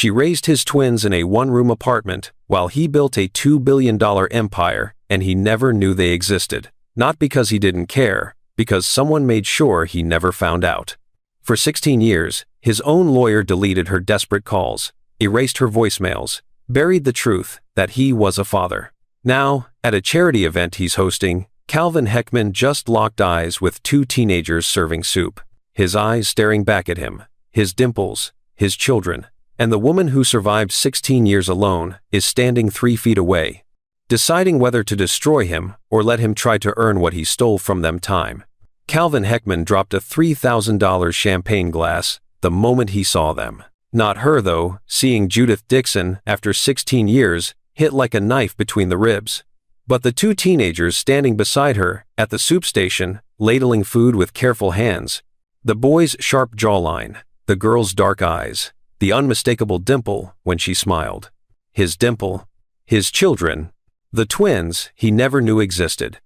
She raised his twins in a one-room apartment while he built a $2 billion empire, and he never knew they existed. Not because he didn't care, because someone made sure he never found out. For 16 years, his own lawyer deleted her desperate calls, erased her voicemails, buried the truth that he was a father. Now, at a charity event he's hosting, Calvin Heckman just locked eyes with two teenagers serving soup. His eyes staring back at him, his dimples, his children, and the woman who survived 16 years alone is standing 3 feet away, deciding whether to destroy him or let him try to earn what he stole from them time. Calvin Heckman dropped a $3,000 champagne glass the moment he saw them. Not her, though. Seeing Judith Dixon, after 16 years, hit like a knife between the ribs. But the two teenagers standing beside her at the soup station, ladling food with careful hands. The boy's sharp jawline, the girl's dark eyes, the unmistakable dimple when she smiled. His dimple, his children, the twins he never knew existed.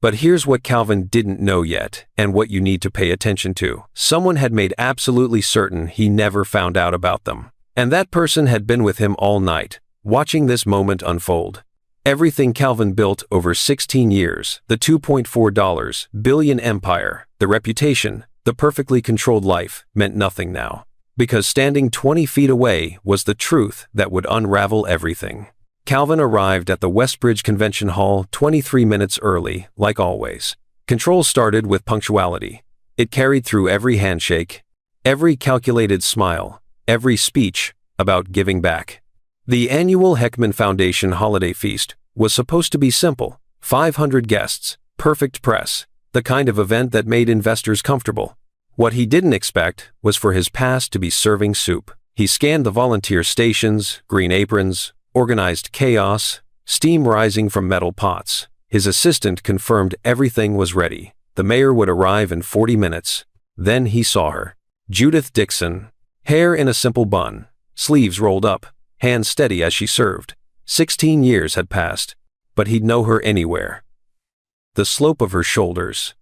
But here's what Calvin didn't know yet, and what you need to pay attention to. Someone had made absolutely certain he never found out about them. And that person had been with him all night, watching this moment unfold. Everything Calvin built over 16 years, the $2.4 billion empire, the reputation, the perfectly controlled life, meant nothing now. Because standing 20 feet away was the truth that would unravel everything. Calvin arrived at the Westbridge Convention Hall 23 minutes early, like always. Control started with punctuality. It carried through every handshake, every calculated smile, every speech about giving back. The annual Heckman Foundation Holiday Feast was supposed to be simple. 500 guests, perfect press, the kind of event that made investors comfortable. What he didn't expect was for his past to be serving soup. He scanned the volunteer stations, green aprons, organized chaos, steam rising from metal pots. His assistant confirmed everything was ready. The mayor would arrive in 40 minutes. Then he saw her. Judith Dixon. Hair in a simple bun, sleeves rolled up, hands steady as she served. 16 years had passed, but he'd know her anywhere. The slope of her shoulders.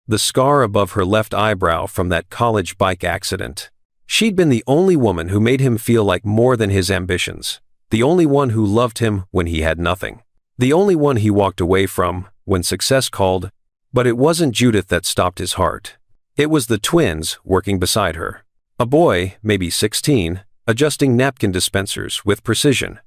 The scar above her left eyebrow from that college bike accident. She'd been the only woman who made him feel like more than his ambitions. The only one who loved him when he had nothing. The only one he walked away from when success called. But it wasn't Judith that stopped his heart. It was the twins working beside her. A boy, maybe 16, adjusting napkin dispensers with precision.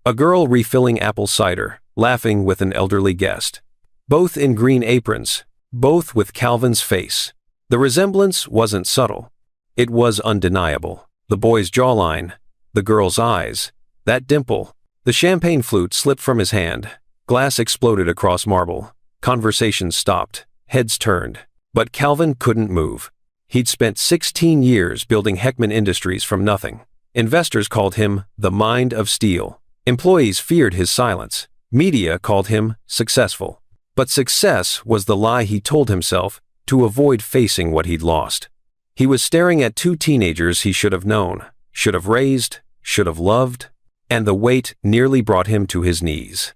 A girl refilling apple cider, laughing with an elderly guest. Both in green aprons, both with Calvin's face. The resemblance wasn't subtle. It was undeniable. The boy's jawline, the girl's eyes, that dimple. The champagne flute slipped from his hand. Glass exploded across marble. Conversation stopped. Heads turned. But Calvin couldn't move. He'd spent 16 years building Heckman Industries from nothing. Investors called him the Mind of Steel. Employees feared his silence. Media called him successful. But success was the lie he told himself to avoid facing what he'd lost. He was staring at two teenagers he should have known, should have raised, should have loved, and the weight nearly brought him to his knees.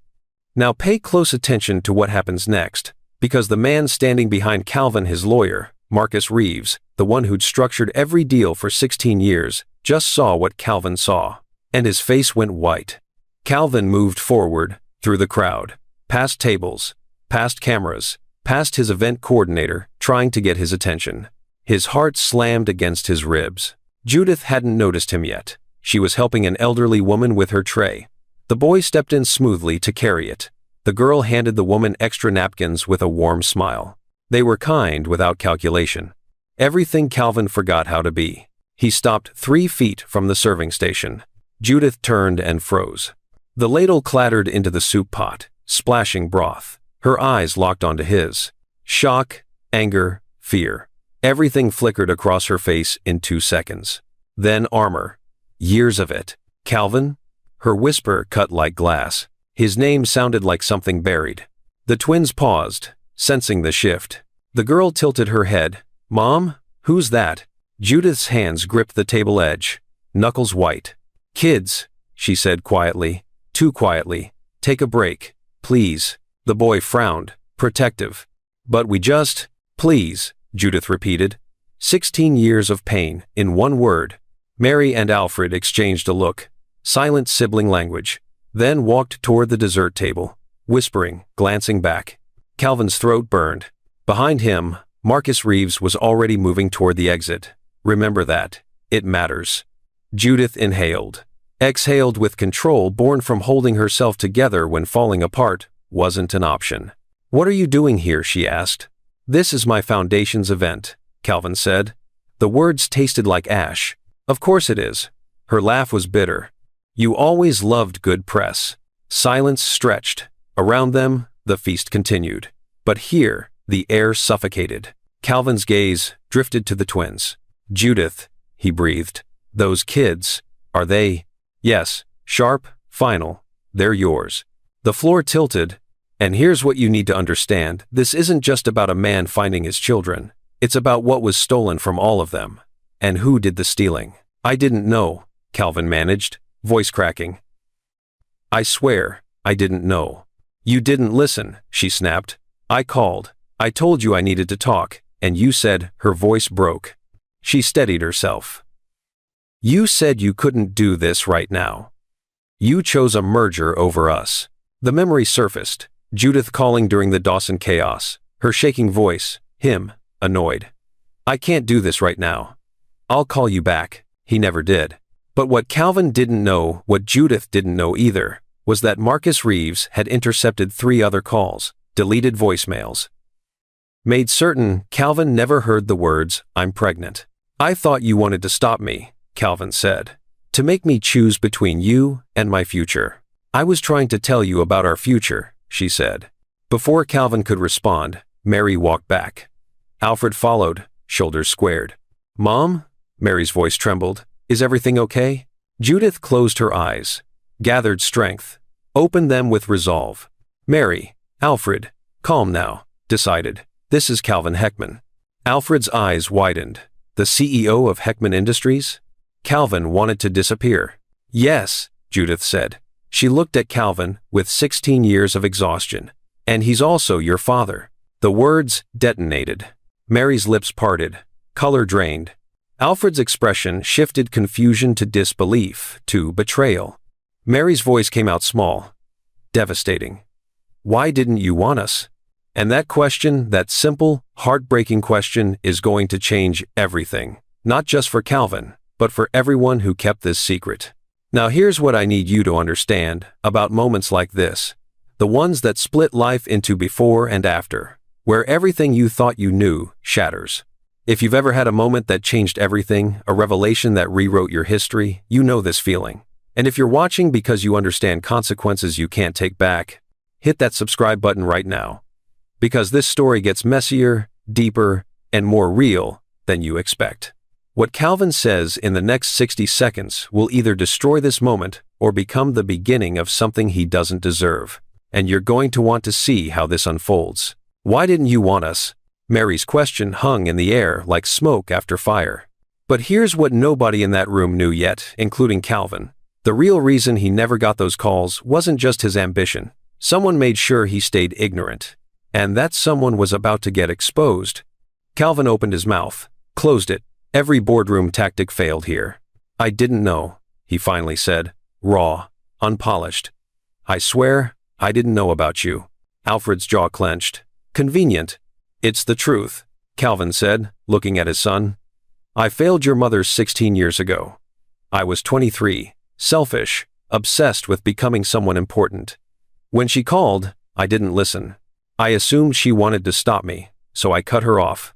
Now pay close attention to what happens next, because the man standing behind Calvin, his lawyer, Marcus Reeves, the one who'd structured every deal for 16 years, just saw what Calvin saw, and his face went white. Calvin moved forward, through the crowd, past tables, past cameras, past his event coordinator, trying to get his attention. His heart slammed against his ribs. Judith hadn't noticed him yet. She was helping an elderly woman with her tray. The boy stepped in smoothly to carry it. The girl handed the woman extra napkins with a warm smile. They were kind without calculation. Everything Calvin forgot how to be. He stopped 3 feet from the serving station. Judith turned and froze. The ladle clattered into the soup pot, splashing broth. Her eyes locked onto his. Shock, anger, fear. Everything flickered across her face in 2 seconds. Then armor. Years of it. Calvin? Her whisper cut like glass. His name sounded like something buried. The twins paused, sensing the shift. The girl tilted her head. Mom? Who's that? Judith's hands gripped the table edge, knuckles white. Kids, she said quietly, too quietly. Take a break, please. The boy frowned, protective. But please, Judith repeated. 16 years of pain, in one word. Mary and Alfred exchanged a look, silent sibling language, then walked toward the dessert table, whispering, glancing back. Calvin's throat burned. Behind him, Marcus Reeves was already moving toward the exit. Remember that. It matters. Judith inhaled. Exhaled with control born from holding herself together when falling apart wasn't an option. "What are you doing here?" she asked. "This is my foundation's event," Calvin said. The words tasted like ash. "Of course it is." Her laugh was bitter. "You always loved good press." Silence stretched. Around them, the feast continued. But here, the air suffocated. Calvin's gaze drifted to the twins. "Judith," he breathed. "Those kids, are they?" "Yes, sharp, final, they're yours." The floor tilted. "And here's what you need to understand. This isn't just about a man finding his children. It's about what was stolen from all of them. And who did the stealing." "I didn't know," Calvin managed, voice cracking. "I swear, I didn't know." "You didn't listen," she snapped. "I called. I told you I needed to talk, and you said," her voice broke. She steadied herself. "You said you couldn't do this right now. You chose a merger over us." The memory surfaced, Judith calling during the Dawson chaos, her shaking voice, him, annoyed. "I can't do this right now. I'll call you back." He never did. But what Calvin didn't know, what Judith didn't know either, was that Marcus Reeves had intercepted 3 other calls, deleted voicemails. Made certain Calvin never heard the words, "I'm pregnant." "I thought you wanted to stop me," Calvin said. "To make me choose between you and my future." "I was trying to tell you about our future," she said. Before Calvin could respond, Mary walked back. Alfred followed, shoulders squared. "Mom?" Mary's voice trembled. "Is everything okay?" Judith closed her eyes, gathered strength, opened them with resolve. "Mary, Alfred, calm now," decided. "This is Calvin Heckman." Alfred's eyes widened. The CEO of Heckman Industries? Calvin wanted to disappear. "Yes," Judith said. She looked at Calvin with 16 years of exhaustion. "And he's also your father." The words detonated. Mary's lips parted, color drained. Alfred's expression shifted confusion to disbelief, to betrayal. Mary's voice came out small, devastating. "Why didn't you want us?" And that question, that simple, heartbreaking question, is going to change everything. Not just for Calvin, but for everyone who kept this secret. Now here's what I need you to understand about moments like this. The ones that split life into before and after, where everything you thought you knew shatters. If you've ever had a moment that changed everything, a revelation that rewrote your history, you know this feeling. And if you're watching because you understand consequences you can't take back, hit that subscribe button right now. Because this story gets messier, deeper, and more real than you expect. What Calvin says in the next 60 seconds will either destroy this moment or become the beginning of something he doesn't deserve. And you're going to want to see how this unfolds. "Why didn't you want us?" Mary's question hung in the air like smoke after fire. But here's what nobody in that room knew yet, including Calvin. The real reason he never got those calls wasn't just his ambition. Someone made sure he stayed ignorant. And that someone was about to get exposed. Calvin opened his mouth, closed it. Every boardroom tactic failed here. "I didn't know," he finally said, raw, unpolished. "I swear, I didn't know about you." Alfred's jaw clenched. "Convenient. It's the truth," Calvin said, looking at his son. "I failed your mother 16 years ago. I was 23, selfish, obsessed with becoming someone important. When she called, I didn't listen. I assumed she wanted to stop me, so I cut her off."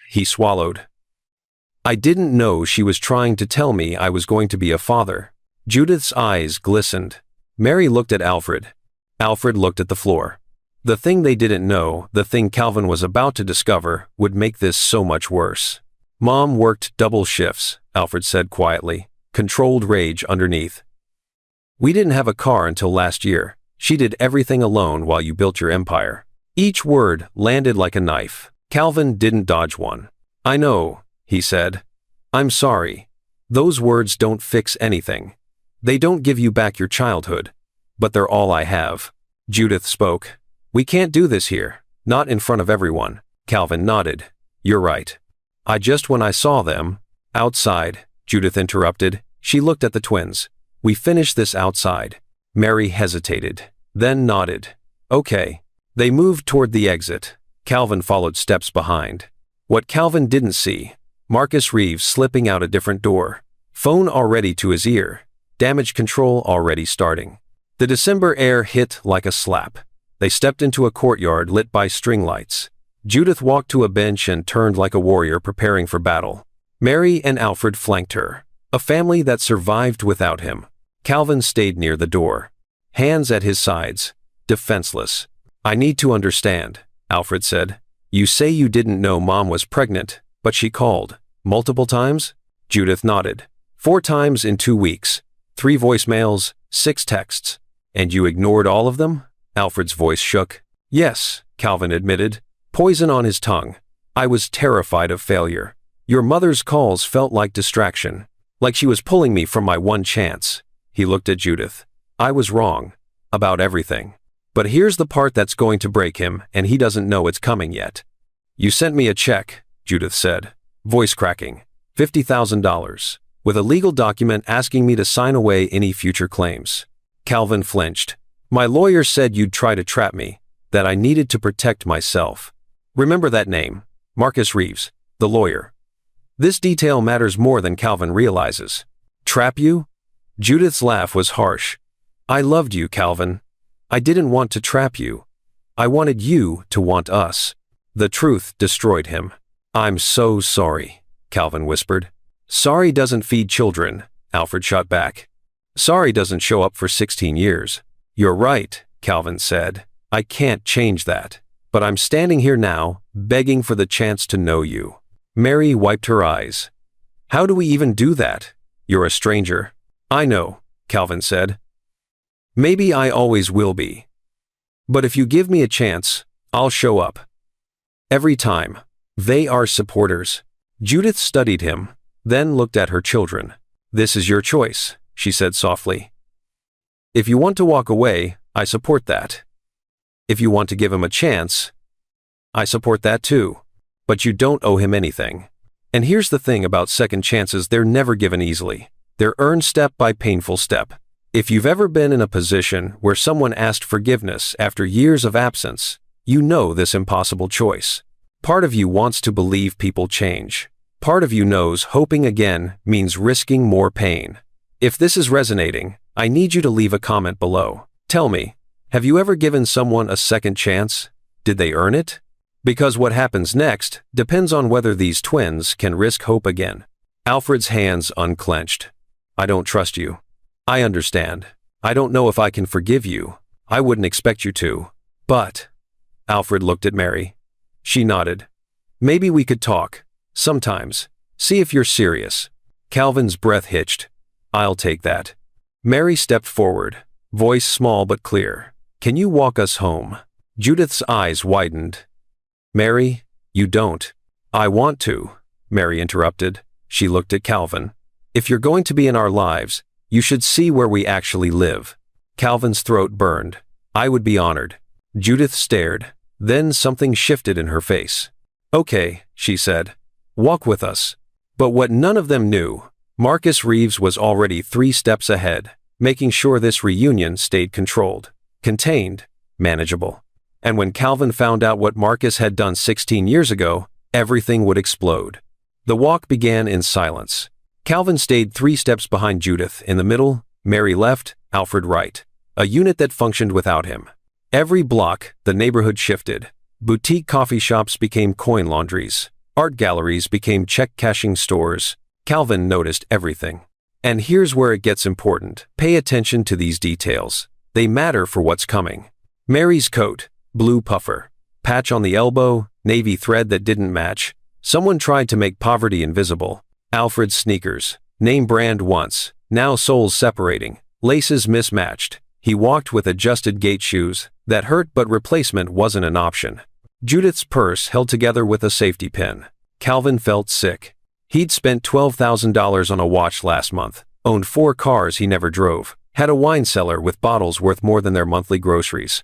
He swallowed. "I didn't know she was trying to tell me I was going to be a father." Judith's eyes glistened. Mary looked at Alfred. Alfred looked at the floor. The thing they didn't know, the thing Calvin was about to discover, would make this so much worse. "Mom worked double shifts," Alfred said quietly, controlled rage underneath. "We didn't have a car until last year. She did everything alone while you built your empire." Each word landed like a knife. Calvin didn't dodge one. "I know," he said. "I'm sorry. Those words don't fix anything. They don't give you back your childhood. But they're all I have." Judith spoke. "We can't do this here. Not in front of everyone." Calvin nodded. "You're right. When I saw them, outside, Judith interrupted. She looked at the twins. We finish this outside. Mary hesitated, then nodded. Okay. They moved toward the exit. Calvin followed steps behind. What Calvin didn't see, Marcus Reeves slipping out a different door. Phone already to his ear. Damage control already starting. The December air hit like a slap. They stepped into a courtyard lit by string lights. Judith walked to a bench and turned like a warrior preparing for battle. Mary and Alfred flanked her. A family that survived without him. Calvin stayed near the door. Hands at his sides. Defenseless. I need to understand, Alfred said. You say you didn't know Mom was pregnant, but she called. Multiple times? Judith nodded. 4 times in 2 weeks. 3 voicemails, 6 texts. And you ignored all of them? Alfred's voice shook. Yes, Calvin admitted. Poison on his tongue. I was terrified of failure. Your mother's calls felt like distraction. Like she was pulling me from my one chance. He looked at Judith. I was wrong. About everything. But here's the part that's going to break him, and he doesn't know it's coming yet. You sent me a check, Judith said, voice cracking. $50,000. With a legal document asking me to sign away any future claims. Calvin flinched. My lawyer said you'd try to trap me, that I needed to protect myself. Remember that name, Marcus Reeves, the lawyer. This detail matters more than Calvin realizes. Trap you? Judith's laugh was harsh. I loved you, Calvin. I didn't want to trap you. I wanted you to want us. The truth destroyed him. I'm so sorry, Calvin whispered. Sorry doesn't feed children, Alfred shot back. Sorry doesn't show up for 16 years. You're right, Calvin said. I can't change that. But I'm standing here now, begging for the chance to know you. Mary wiped her eyes. How do we even do that? You're a stranger. I know, Calvin said. Maybe I always will be. But if you give me a chance, I'll show up. Every time. They are supporters. Judith studied him, then looked at her children. This is your choice, she said softly. If you want to walk away, I support that. If you want to give him a chance, I support that too. But you don't owe him anything. And here's the thing about second chances, they're never given easily. They're earned step by painful step. If you've ever been in a position where someone asked forgiveness after years of absence, you know this impossible choice. Part of you wants to believe people change. Part of you knows hoping again means risking more pain. If this is resonating, I need you to leave a comment below. Tell me, have you ever given someone a second chance? Did they earn it? Because what happens next depends on whether these twins can risk hope again. Alfred's hands unclenched. I don't trust you. I understand. I don't know if I can forgive you. I wouldn't expect you to. But... Alfred looked at Mary. She nodded. Maybe we could talk. Sometimes. See if you're serious. Calvin's breath hitched. I'll take that. Mary stepped forward, voice small but clear. Can you walk us home? Judith's eyes widened. Mary, you don't. I want to, Mary interrupted. She looked at Calvin. If you're going to be in our lives, you should see where we actually live. Calvin's throat burned. I would be honored. Judith stared. Then something shifted in her face. Okay, she said. Walk with us. But what none of them knew, Marcus Reeves was already 3 steps ahead, making sure this reunion stayed controlled, contained, manageable. And when Calvin found out what Marcus had done 16 years ago, everything would explode. The walk began in silence. Calvin stayed 3 steps behind Judith in the middle, Mary left, Alfred right. A unit that functioned without him. Every block, the neighborhood shifted. Boutique coffee shops became coin laundries. Art galleries became check-cashing stores. Calvin noticed everything. And here's where it gets important. Pay attention to these details. They matter for what's coming. Mary's coat, blue puffer. Patch on the elbow, navy thread that didn't match. Someone tried to make poverty invisible. Alfred's sneakers, name brand once, now soles separating, laces mismatched. He walked with adjusted gait shoes that hurt, but replacement wasn't an option. Judith's purse held together with a safety pin. Calvin felt sick. He'd spent $12,000 on a watch last month, owned 4 cars he never drove, had a wine cellar with bottles worth more than their monthly groceries.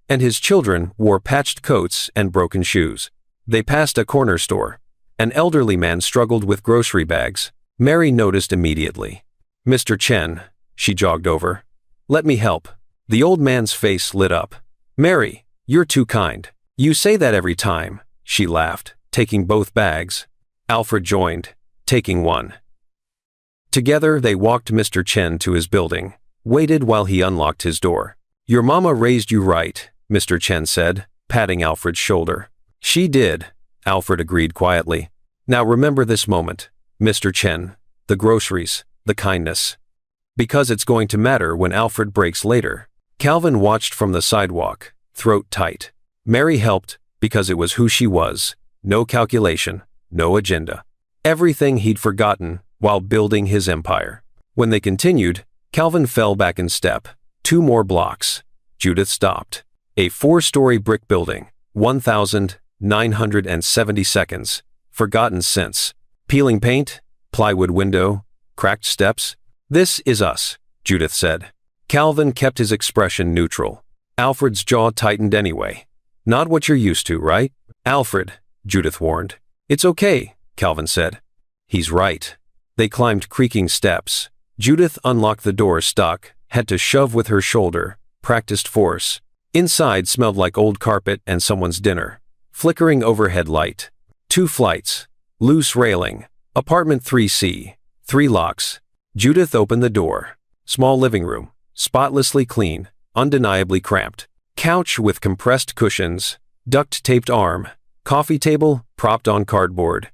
And his children wore patched coats and broken shoes. They passed a corner store. An elderly man struggled with grocery bags. Mary noticed immediately. "Mr. Chen," she jogged over. "Let me help." The old man's face lit up. "Mary, you're too kind. You say that every time," she laughed, taking both bags. Alfred joined, taking one. Together they walked Mr. Chen to his building, waited while he unlocked his door. "Your mama raised you right," Mr. Chen said, patting Alfred's shoulder. "She did," Alfred agreed quietly. "Now remember this moment, Mr. Chen, the groceries, the kindness. Because it's going to matter when Alfred breaks later." Calvin watched from the sidewalk, throat tight. Mary helped because it was who she was. No calculation, no agenda. Everything he'd forgotten while building his empire. When they continued, Calvin fell back in step. 2 more blocks. Judith stopped. A 4-story brick building, 1,970 seconds. Forgotten since. Peeling paint, plywood window, cracked steps. "This is us," Judith said. Calvin kept his expression neutral. Alfred's jaw tightened anyway. "Not what you're used to, right?" "Alfred," Judith warned. "It's okay," Calvin said. "He's right." They climbed creaking steps. Judith unlocked the door stuck, had to shove with her shoulder, practiced force. Inside smelled like old carpet and someone's dinner. Flickering overhead light. 2 flights. Loose railing. Apartment 3C. 3 locks. Judith opened the door. Small living room. Spotlessly clean. Undeniably cramped. Couch with compressed cushions. Duct-taped arm. Coffee table propped on cardboard.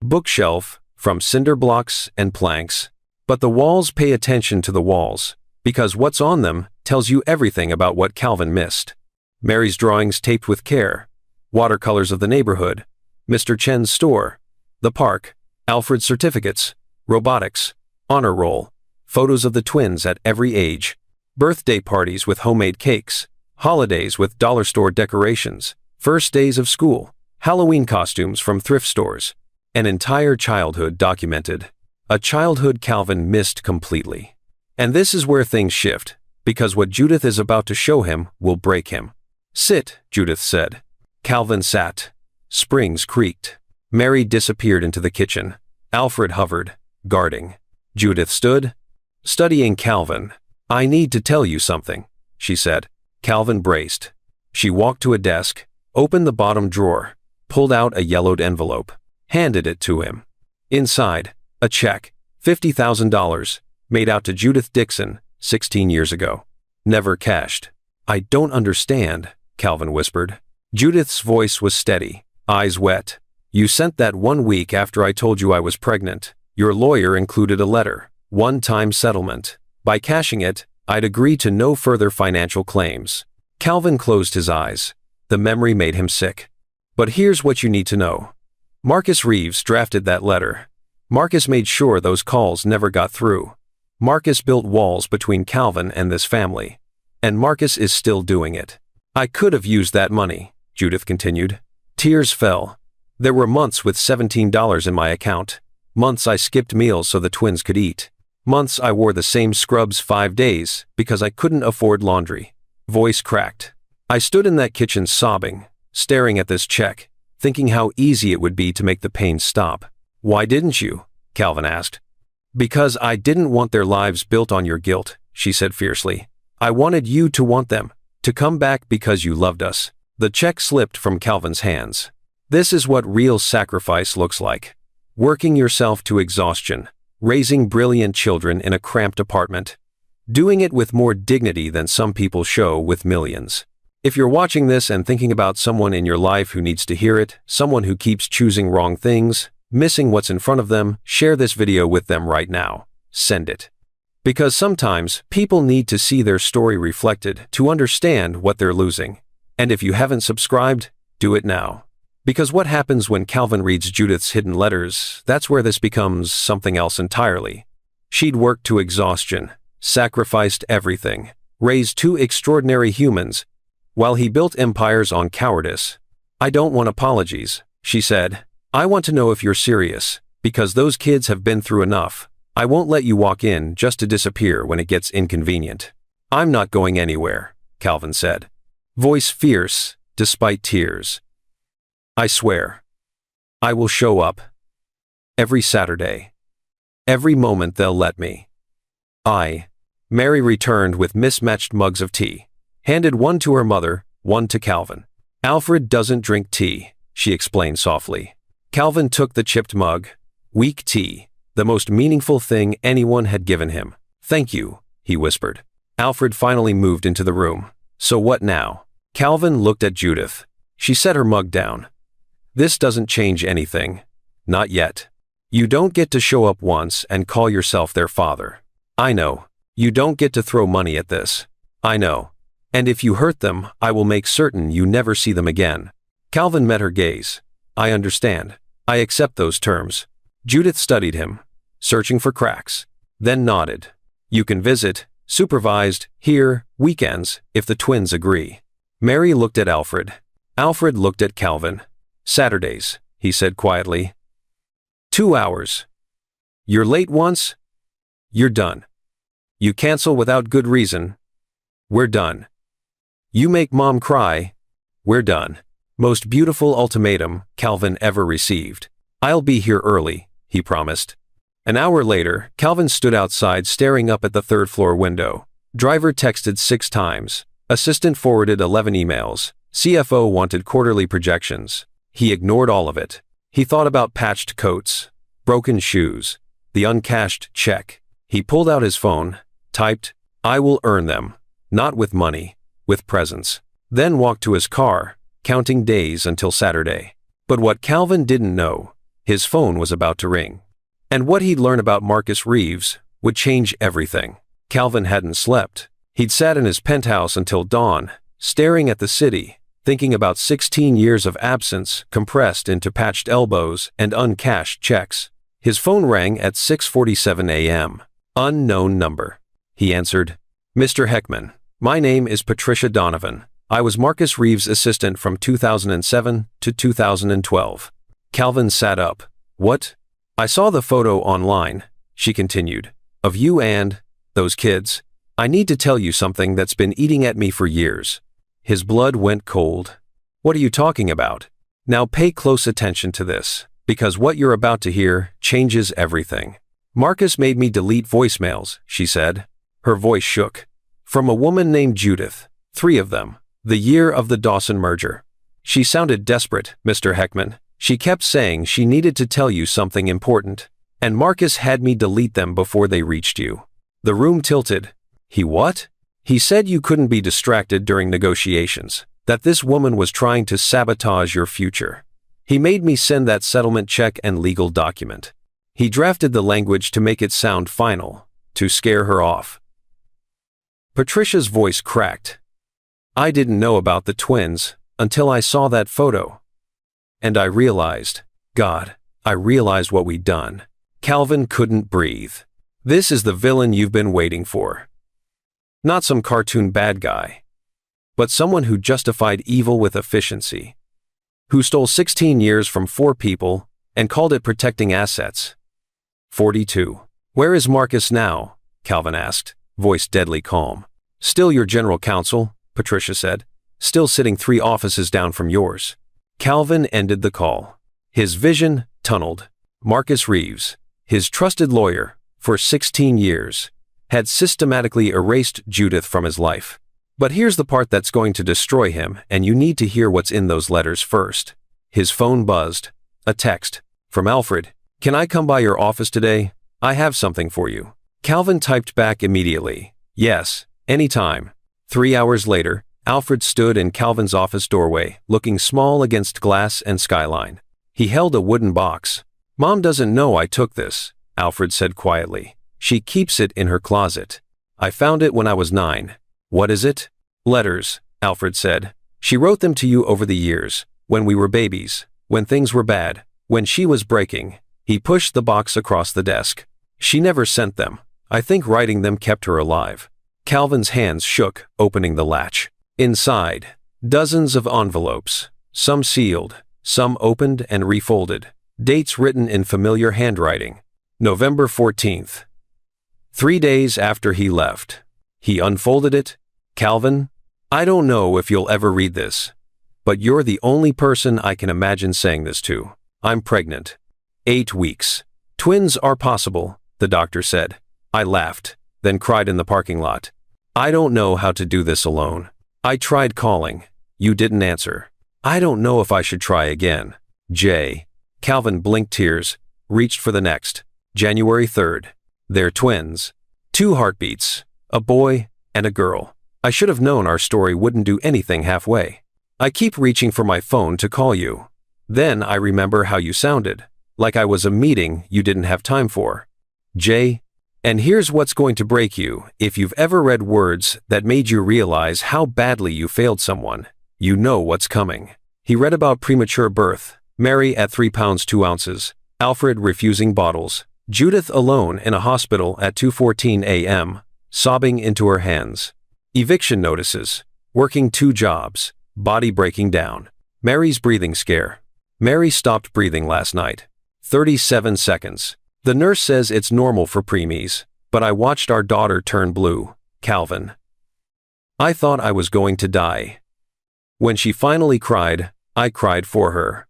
Bookshelf from cinder blocks and planks. But the walls pay attention to the walls, because what's on them tells you everything about what Calvin missed. Mary's drawings taped with care. Watercolors of the neighborhood. Mr. Chen's store. The park. Alfred's certificates. Robotics. Honor roll. Photos of the twins at every age. Birthday parties with homemade cakes. Holidays with dollar store decorations. First days of school. Halloween costumes from thrift stores. An entire childhood documented. A childhood Calvin missed completely. And this is where things shift, because what Judith is about to show him will break him. "Sit," Judith said. Calvin sat. Springs creaked. Mary disappeared into the kitchen. Alfred hovered, guarding. Judith stood, studying Calvin. "I need to tell you something," she said. Calvin braced. She walked to a desk, opened the bottom drawer, pulled out a yellowed envelope, handed it to him. Inside, a check, $50,000, made out to Judith Dixon, 16 years ago. Never cashed. "I don't understand," Calvin whispered. Judith's voice was steady, eyes wet. "You sent that 1 week after I told you I was pregnant. Your lawyer included a letter, one-time settlement. By cashing it, I'd agree to no further financial claims." Calvin closed his eyes. The memory made him sick. "But here's what you need to know. Marcus Reeves drafted that letter. Marcus made sure those calls never got through. Marcus built walls between Calvin and this family. And Marcus is still doing it. I could have used that money," Judith continued. Tears fell. "There were months with $17 in my account. Months I skipped meals so the twins could eat. Months I wore the same scrubs 5 days because I couldn't afford laundry." Voice cracked. "I stood in that kitchen sobbing, staring at this check, thinking how easy it would be to make the pain stop." "Why didn't you?" Calvin asked. "Because I didn't want their lives built on your guilt," she said fiercely. "I wanted you to want them, to come back because you loved us." The check slipped from Calvin's hands. This is what real sacrifice looks like. Working yourself to exhaustion, raising brilliant children in a cramped apartment. Doing it with more dignity than some people show with millions. If you're watching this and thinking about someone in your life who needs to hear it, someone who keeps choosing wrong things, missing what's in front of them, share this video with them right now. Send it. Because sometimes, people need to see their story reflected to understand what they're losing. And if you haven't subscribed, do it now. Because what happens when Calvin reads Judith's hidden letters, that's where this becomes something else entirely. She'd worked to exhaustion, sacrificed everything, raised 2 extraordinary humans, while he built empires on cowardice. "I don't want apologies," she said. "I want to know if you're serious, because those kids have been through enough. I won't let you walk in just to disappear when it gets inconvenient." "I'm not going anywhere," Calvin said. Voice fierce, despite tears. "I swear. I will show up. Every Saturday." Every moment they'll let me. Mary returned with mismatched mugs of tea, handed one to her mother, one to Calvin. Alfred doesn't drink tea, she explained softly. Calvin took the chipped mug. Weak tea, the most meaningful thing anyone had given him. Thank you, he whispered. Alfred finally moved into the room. So what now? Calvin looked at Judith. She set her mug down. This doesn't change anything. Not yet. You don't get to show up once and call yourself their father. I know. You don't get to throw money at this. I know. And if you hurt them, I will make certain you never see them again. Calvin met her gaze. I understand. I accept those terms. Judith studied him, searching for cracks, then nodded. You can visit, supervised, here, weekends, if the twins agree. Mary looked at Alfred. Alfred looked at Calvin. Saturdays, he said quietly. 2 hours. You're late once? You're done. You cancel without good reason? We're done. You make mom cry? We're done. Most beautiful ultimatum Calvin ever received. I'll be here early, he promised. An hour later, Calvin stood outside staring up at the third-floor window. Driver texted 6 times. Assistant forwarded 11 emails. CFO wanted quarterly projections. He ignored all of it. He thought about patched coats, broken shoes, the uncashed check. He pulled out his phone, typed, I will earn them, not with money, with presents. Then walked to his car, counting days until Saturday. But what Calvin didn't know, his phone was about to ring. And what he'd learn about Marcus Reeves would change everything. Calvin hadn't slept. He'd sat in his penthouse until dawn, staring at the city, thinking about 16 years of absence compressed into patched elbows and uncashed checks. His phone rang at 6:47 a.m. Unknown number. He answered, Mr. Heckman, my name is Patricia Donovan. I was Marcus Reeves' assistant from 2007 to 2012. Calvin sat up. What? I saw the photo online, she continued, of you and those kids. I need to tell you something that's been eating at me for years. His blood went cold. What are you talking about? Now pay close attention to this, because what you're about to hear changes everything. Marcus made me delete voicemails, she said. Her voice shook. From a woman named Judith. 3 of them. The year of the Dawson merger. She sounded desperate, Mr. Heckman. She kept saying she needed to tell you something important. And Marcus had me delete them before they reached you. The room tilted. He what? He said you couldn't be distracted during negotiations, that this woman was trying to sabotage your future. He made me send that settlement check and legal document. He drafted the language to make it sound final, to scare her off. Patricia's voice cracked. I didn't know about the twins until I saw that photo. And I realized, God, I realized what we'd done. Calvin couldn't breathe. This is the villain you've been waiting for. Not some cartoon bad guy, but someone who justified evil with efficiency, who stole 16 years from 4 people and called it protecting assets. 42. Where is Marcus now? Calvin asked, voice deadly calm. Still your general counsel, Patricia said. Still sitting 3 offices down from yours. Calvin ended the call. His vision tunneled. Marcus Reeves, his trusted lawyer for 16 years, had systematically erased Judith from his life. But here's the part that's going to destroy him, and you need to hear what's in those letters first. His phone buzzed. A text. From Alfred. Can I come by your office today? I have something for you. Calvin typed back immediately. Yes, anytime. 3 hours later, Alfred stood in Calvin's office doorway, looking small against glass and skyline. He held a wooden box. Mom doesn't know I took this, Alfred said quietly. She keeps it in her closet. I found it when I was 9. What is it? Letters, Alfred said. She wrote them to you over the years, when we were babies, when things were bad, when she was breaking. He pushed the box across the desk. She never sent them. I think writing them kept her alive. Calvin's hands shook, opening the latch. Inside, dozens of envelopes, some sealed, some opened and refolded, dates written in familiar handwriting. November 14th. 3 days after he left. He unfolded it. Calvin, I don't know if you'll ever read this, but you're the only person I can imagine saying this to. I'm pregnant. 8 weeks. Twins are possible. the doctor said. I laughed, then cried in the parking lot. I don't know how to do this alone. I tried calling. You didn't answer. I don't know if I should try again. J. Calvin blinked tears, reached for the next. January 3rd. They're twins. 2 heartbeats. A boy and a girl. I should have known our story wouldn't do anything halfway. I keep reaching for my phone to call you. Then I remember how you sounded, like I was a meeting you didn't have time for. J. And here's what's going to break you. If you've ever read words that made you realize how badly you failed someone, you know what's coming. He read about premature birth, Mary at 3 pounds 2 ounces, Alfred refusing bottles, Judith alone in a hospital at 2:14 a.m., sobbing into her hands. Eviction notices, working 2 jobs, body breaking down. Mary's breathing scare. Mary stopped breathing last night. 37 seconds. The nurse says it's normal for preemies, but I watched our daughter turn blue. Calvin. I thought I was going to die. When she finally cried, I cried for her.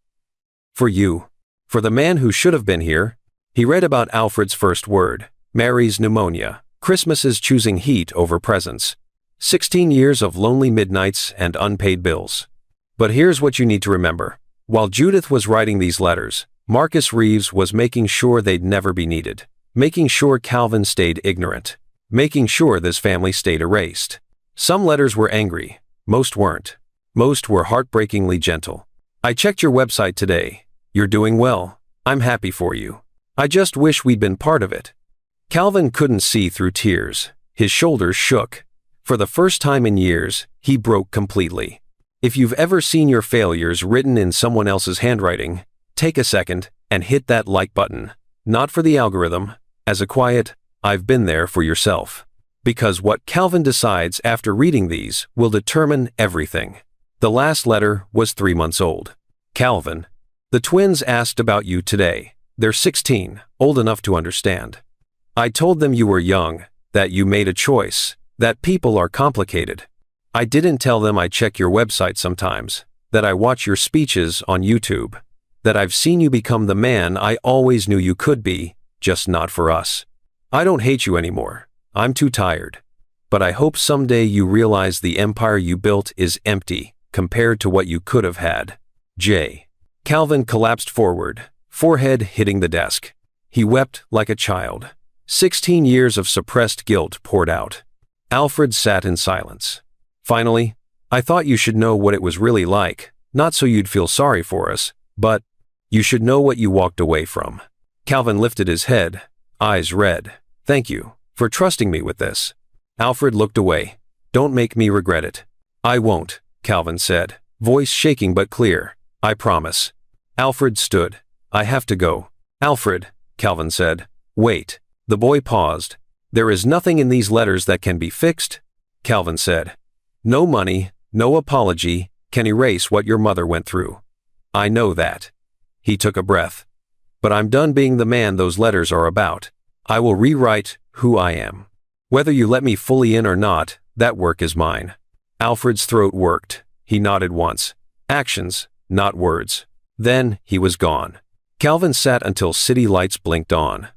For you. For the man who should have been here. He read about Alfred's first word, Mary's pneumonia, Christmas's choosing heat over presents, 16 years of lonely midnights and unpaid bills. But here's what you need to remember. While Judith was writing these letters, Marcus Reeves was making sure they'd never be needed, making sure Calvin stayed ignorant, making sure this family stayed erased. Some letters were angry, most weren't. Most were heartbreakingly gentle. I checked your website today. You're doing well. I'm happy for you. I just wish we'd been part of it. Calvin couldn't see through tears. His shoulders shook. For the first time in years, he broke completely. If you've ever seen your failures written in someone else's handwriting, take a second and hit that like button. Not for the algorithm, as a quiet, I've been there for yourself. Because what Calvin decides after reading these will determine everything. The last letter was 3 months old. Calvin. The twins asked about you today. They're 16, old enough to understand. I told them you were young, that you made a choice, that people are complicated. I didn't tell them I check your website sometimes, that I watch your speeches on YouTube, that I've seen you become the man I always knew you could be, just not for us. I don't hate you anymore. I'm too tired. But I hope someday you realize the empire you built is empty compared to what you could have had. J. Calvin collapsed forward, forehead hitting the desk. He wept like a child. 16 years of suppressed guilt poured out. Alfred sat in silence. Finally, I thought you should know what it was really like, not so you'd feel sorry for us, but you should know what you walked away from. Calvin lifted his head, eyes red. Thank you for trusting me with this. Alfred looked away. Don't make me regret it. I won't, Calvin said, voice shaking but clear. I promise. Alfred stood. I have to go. Alfred, Calvin said. Wait. The boy paused. There is nothing in these letters that can be fixed, Calvin said. No money, no apology, can erase what your mother went through. I know that. He took a breath. But I'm done being the man those letters are about. I will rewrite who I am. Whether you let me fully in or not, that work is mine. Alfred's throat worked. He nodded once. Actions, not words. Then he was gone. Calvin sat until city lights blinked on.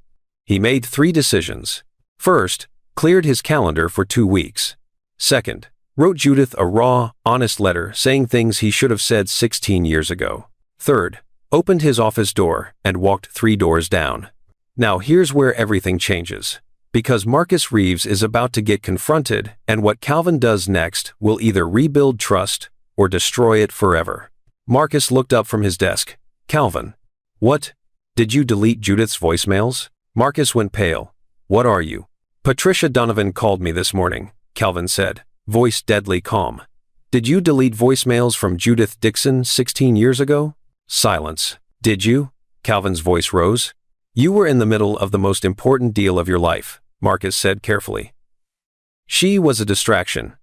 He made 3 decisions. First, cleared his calendar for 2 weeks. Second, wrote Judith a raw, honest letter saying things he should have said 16 years ago. Third, opened his office door and walked 3 doors down. Now here's where everything changes. Because Marcus Reeves is about to get confronted, and what Calvin does next will either rebuild trust or destroy it forever. Marcus looked up from his desk. Calvin. What? Did you delete Judith's voicemails? Marcus went pale. What are you? Patricia Donovan called me this morning, Calvin said, voice deadly calm. Did you delete voicemails from Judith Dixon 16 years ago? Silence. Did you? Calvin's voice rose. You were in the middle of the most important deal of your life, Marcus said carefully. She was a distraction.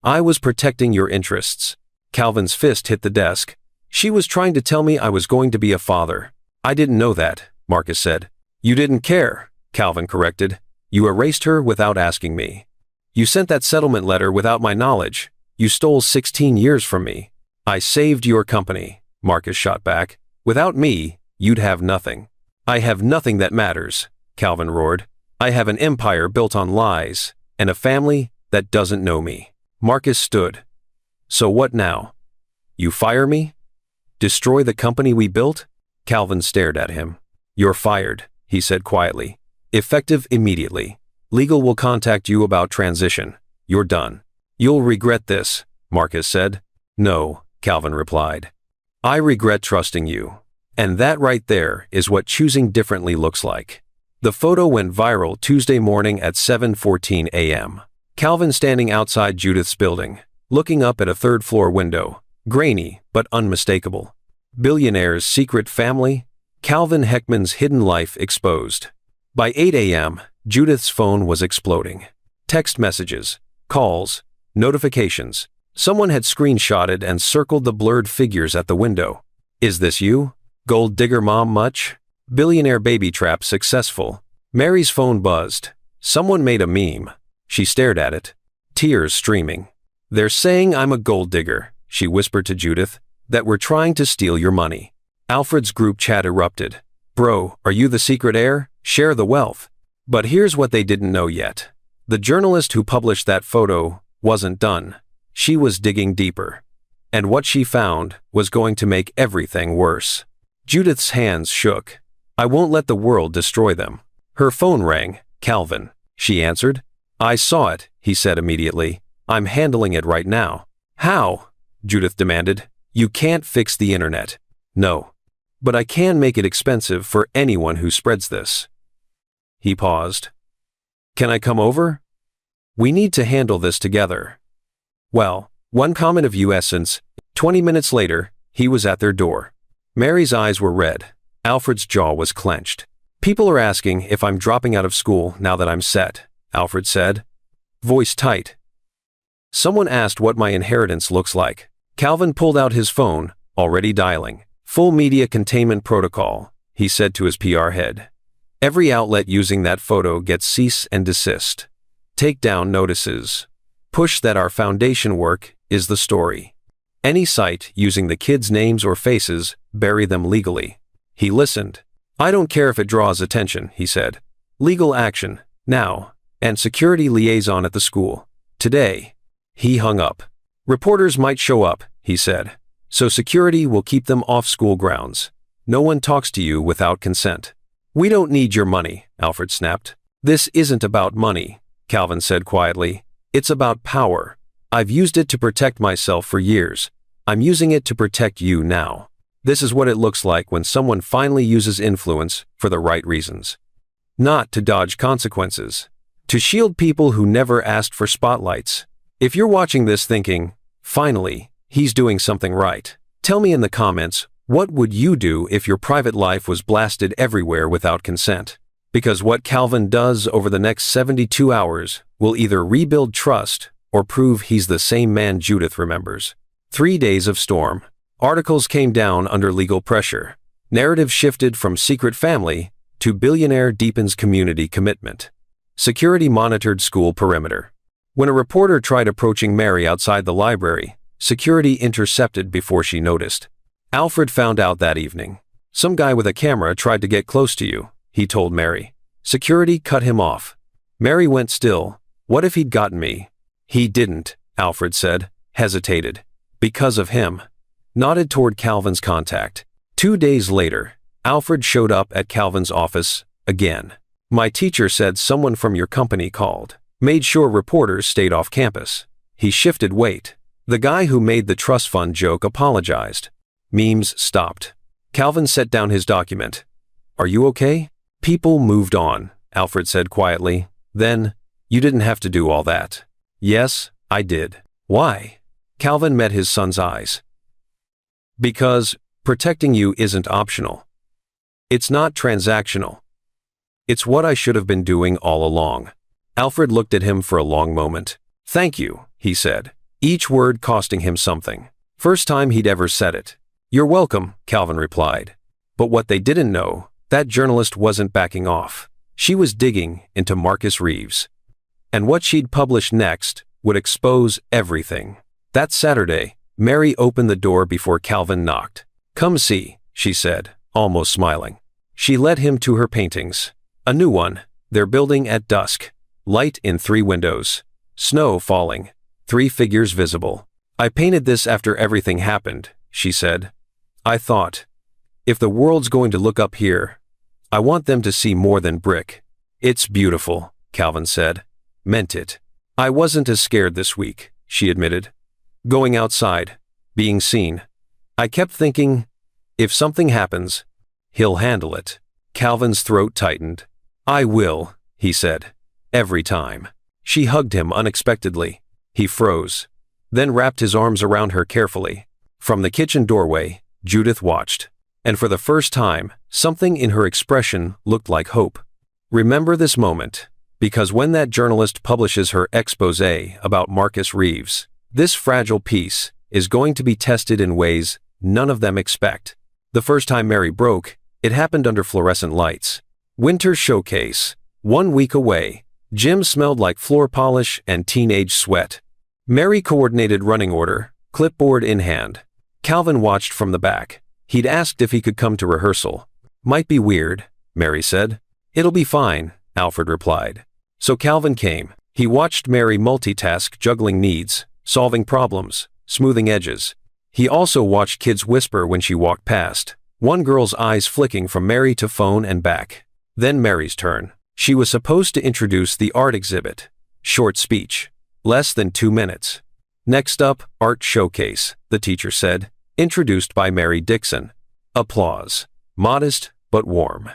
I was protecting your interests. Calvin's fist hit the desk. She was trying to tell me I was going to be a father. I didn't know that, Marcus said. You didn't care, Calvin corrected. You erased her without asking me. You sent that settlement letter without my knowledge. You stole 16 years from me. I saved your company, Marcus shot back. Without me, you'd have nothing. I have nothing that matters, Calvin roared. I have an empire built on lies, and a family that doesn't know me. Marcus stood. So what now? You fire me? Destroy the company we built? Calvin stared at him. You're fired, he said quietly. Effective immediately. Legal will contact you about transition. You're done. You'll regret this, Marcus said. No, Calvin replied. I regret trusting you. And that right there is what choosing differently looks like. The photo went viral Tuesday morning at 7:14 a.m. Calvin standing outside Judith's building, looking up at a third-floor window, grainy but unmistakable. Billionaire's secret family, Calvin Heckman's hidden life exposed. By 8 a.m., Judith's phone was exploding. Text messages, calls, notifications. Someone had screenshotted and circled the blurred figures at the window. Is this you? Gold digger mom much? Billionaire baby trap successful. Mary's phone buzzed. Someone made a meme. She stared at it, tears streaming. They're saying I'm a gold digger, she whispered to Judith, that we're trying to steal your money. Alfred's group chat erupted. Bro, are you the secret heir? Share the wealth. But here's what they didn't know yet. The journalist who published that photo wasn't done. She was digging deeper. And what she found was going to make everything worse. Judith's hands shook. I won't let the world destroy them. Her phone rang. Calvin, she answered. I saw it, he said immediately. I'm handling it right now. How? Judith demanded. You can't fix the internet. No. But I can make it expensive for anyone who spreads this. He paused. Can I come over? We need to handle this together. Well, one comment of essence. 20 minutes later, he was at their door. Mary's eyes were red. Alfred's jaw was clenched. People are asking if I'm dropping out of school now that I'm set, Alfred said. Voice tight. Someone asked what my inheritance looks like. Calvin pulled out his phone, already dialing. Full media containment protocol, he said to his PR head. Every outlet using that photo gets cease and desist. Take down notices. Push that our foundation work is the story. Any site using the kids' names or faces, bury them legally. He listened. I don't care if it draws attention, he said. Legal action, now, and security liaison at the school. Today. He hung up. Reporters might show up, he said. So security will keep them off school grounds. No one talks to you without consent. We don't need your money, Alfred snapped. This isn't about money, Calvin said quietly. It's about power. I've used it to protect myself for years. I'm using it to protect you now. This is what it looks like when someone finally uses influence for the right reasons. Not to dodge consequences. To shield people who never asked for spotlights. If you're watching this thinking, finally, he's doing something right, tell me in the comments, what would you do if your private life was blasted everywhere without consent? Because what Calvin does over the next 72 hours will either rebuild trust or prove he's the same man Judith remembers. 3 days of storm. Articles came down under legal pressure. Narrative shifted from secret family to billionaire deepens community commitment. Security monitored school perimeter. When a reporter tried approaching Mary outside the library, security intercepted before she noticed. Alfred found out that evening. Some guy with a camera tried to get close to you, he told Mary. Security cut him off. Mary went still. What if he'd gotten me? He didn't, Alfred said, hesitated. Because of him. Nodded toward Calvin's contact. 2 days later, Alfred showed up at Calvin's office, again. My teacher said someone from your company called. Made sure reporters stayed off campus. He shifted weight. The guy who made the trust fund joke apologized. Memes stopped. Calvin set down his document. Are you okay? People moved on, Alfred said quietly. Then, you didn't have to do all that. Yes, I did. Why? Calvin met his son's eyes. Because protecting you isn't optional. It's not transactional. It's what I should have been doing all along. Alfred looked at him for a long moment. Thank you, he said, each word costing him something. First time he'd ever said it. You're welcome, Calvin replied. But what they didn't know, that journalist wasn't backing off. She was digging into Marcus Reeves. And what she'd publish next would expose everything. That Saturday, Mary opened the door before Calvin knocked. Come see, she said, almost smiling. She led him to her paintings. A new one. They're building at dusk. Light in 3 windows. Snow falling. 3 figures visible. I painted this after everything happened, she said. I thought, if the world's going to look up here, I want them to see more than brick. It's beautiful, Calvin said. Meant it. I wasn't as scared this week, she admitted. Going outside. Being seen. I kept thinking, if something happens, he'll handle it. Calvin's throat tightened. I will, he said. Every time. She hugged him unexpectedly. He froze. Then wrapped his arms around her carefully. From the kitchen doorway, Judith watched. And for the first time, something in her expression looked like hope. Remember this moment, because when that journalist publishes her exposé about Marcus Reeves, this fragile piece is going to be tested in ways none of them expect. The first time Mary broke, it happened under fluorescent lights. Winter showcase. 1 week away. Gym smelled like floor polish and teenage sweat. Mary coordinated running order, clipboard in hand. Calvin watched from the back. He'd asked if he could come to rehearsal. Might be weird, Mary said. It'll be fine, Alfred replied. So Calvin came. He watched Mary multitask, juggling needs, solving problems, smoothing edges. He also watched kids whisper when she walked past, one girl's eyes flicking from Mary to phone and back. Then Mary's turn. She was supposed to introduce the art exhibit. Short speech. Less than 2 minutes. Next up, art showcase, the teacher said, introduced by Mary Dixon. Applause. Modest, but warm.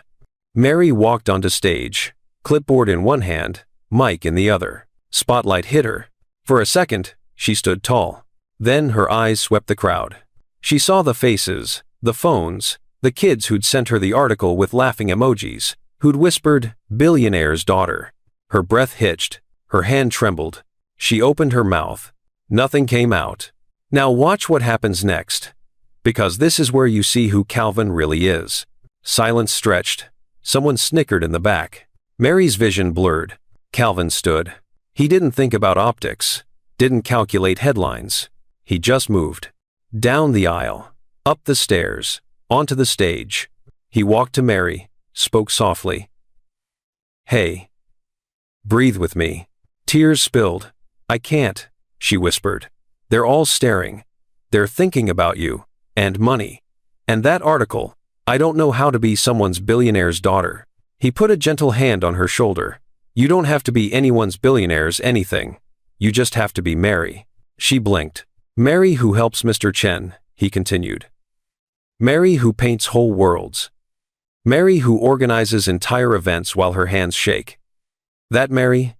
Mary walked onto stage, clipboard in one hand, mic in the other. Spotlight hit her. For a second, she stood tall. Then her eyes swept the crowd. She saw the faces, the phones, the kids who'd sent her the article with laughing emojis, who'd whispered, "Billionaire's daughter." Her breath hitched, her hand trembled. She opened her mouth. Nothing came out. Now watch what happens next. Because this is where you see who Calvin really is. Silence stretched. Someone snickered in the back. Mary's vision blurred. Calvin stood. He didn't think about optics, didn't calculate headlines. He just moved. Down the aisle, up the stairs, onto the stage. He walked to Mary, spoke softly. Hey. Breathe with me. Tears spilled. I can't, she whispered. They're all staring. They're thinking about you. And money. And that article. I don't know how to be someone's billionaire's daughter. He put a gentle hand on her shoulder. You don't have to be anyone's billionaire's anything. You just have to be Mary. She blinked. Mary who helps Mr. Chen, he continued. Mary who paints whole worlds. Mary who organizes entire events while her hands shake. That Mary?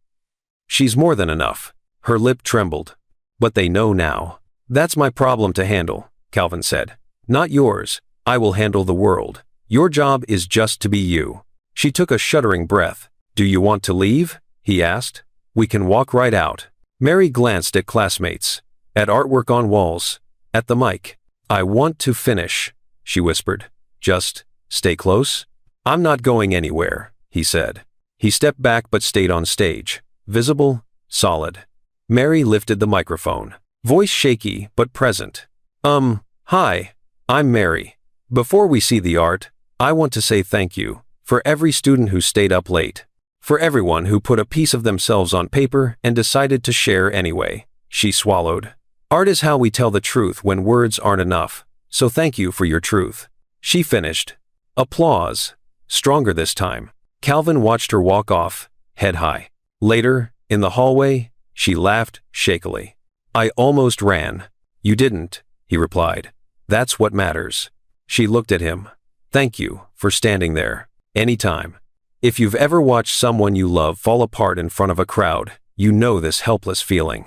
She's more than enough. Her lip trembled. But they know now. That's my problem to handle, Calvin said. Not yours. I will handle the world. Your job is just to be you. She took a shuddering breath. Do you want to leave? He asked. We can walk right out. Mary glanced at classmates. At artwork on walls. At the mic. I want to finish, she whispered. Just stay close. I'm not going anywhere, he said. He stepped back but stayed on stage. Visible, solid. Mary lifted the microphone. Voice shaky but present. Hi, I'm Mary. Before we see the art, I want to say thank you for every student who stayed up late. For everyone who put a piece of themselves on paper and decided to share anyway. She swallowed. Art is how we tell the truth when words aren't enough, so thank you for your truth. She finished. Applause. Stronger this time. Calvin watched her walk off, head high. Later, in the hallway, she laughed shakily. I almost ran. You didn't, he replied. That's what matters. She looked at him. Thank you for standing there. Anytime. If you've ever watched someone you love fall apart in front of a crowd, you know this helpless feeling.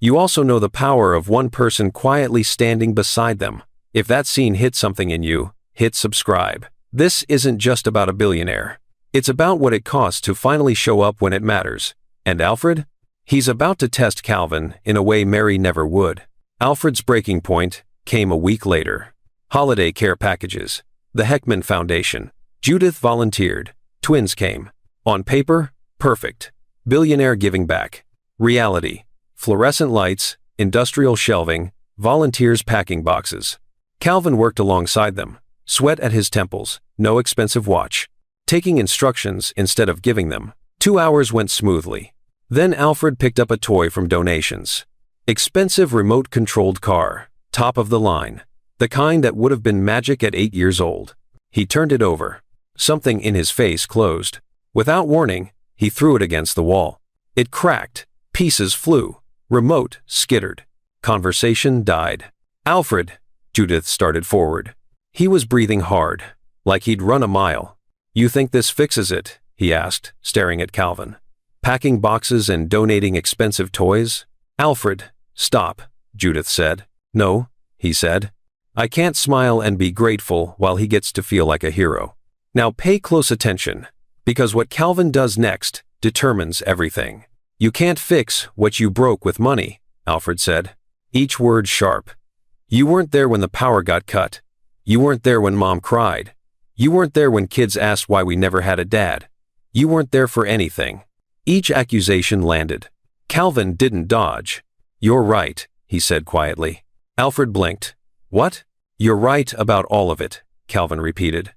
You also know the power of one person quietly standing beside them. If that scene hit something in you, hit subscribe. This isn't just about a billionaire. It's about what it costs to finally show up when it matters. And Alfred? He's about to test Calvin in a way Mary never would. Alfred's breaking point came a week later. Holiday care packages. The Heckman Foundation. Judith volunteered. Twins came. On paper, perfect. Billionaire giving back. Reality. Fluorescent lights, industrial shelving, volunteers packing boxes. Calvin worked alongside them. Sweat at his temples, no expensive watch. taking instructions instead of giving them. 2 hours went smoothly. Then Alfred picked up a toy from donations. Expensive remote-controlled car, top of the line, the kind that would have been magic at 8 years old. He turned it over. Something in his face closed. Without warning, he threw it against the wall. It cracked. Pieces flew. Remote skittered. Conversation died. Alfred, Judith started forward. He was breathing hard, like he'd run a mile. You think this fixes it? He asked, staring at Calvin. Packing boxes and donating expensive toys? Alfred, stop, Judith said. No, he said. I can't smile and be grateful while he gets to feel like a hero. Now pay close attention, because what Calvin does next determines everything. You can't fix what you broke with money, Alfred said, each word sharp. You weren't there when the power got cut. You weren't there when Mom cried. You weren't there when kids asked why we never had a dad. You weren't there for anything. Each accusation landed. Calvin didn't dodge. You're right, he said quietly. Alfred blinked. What? You're right about all of it, Calvin repeated.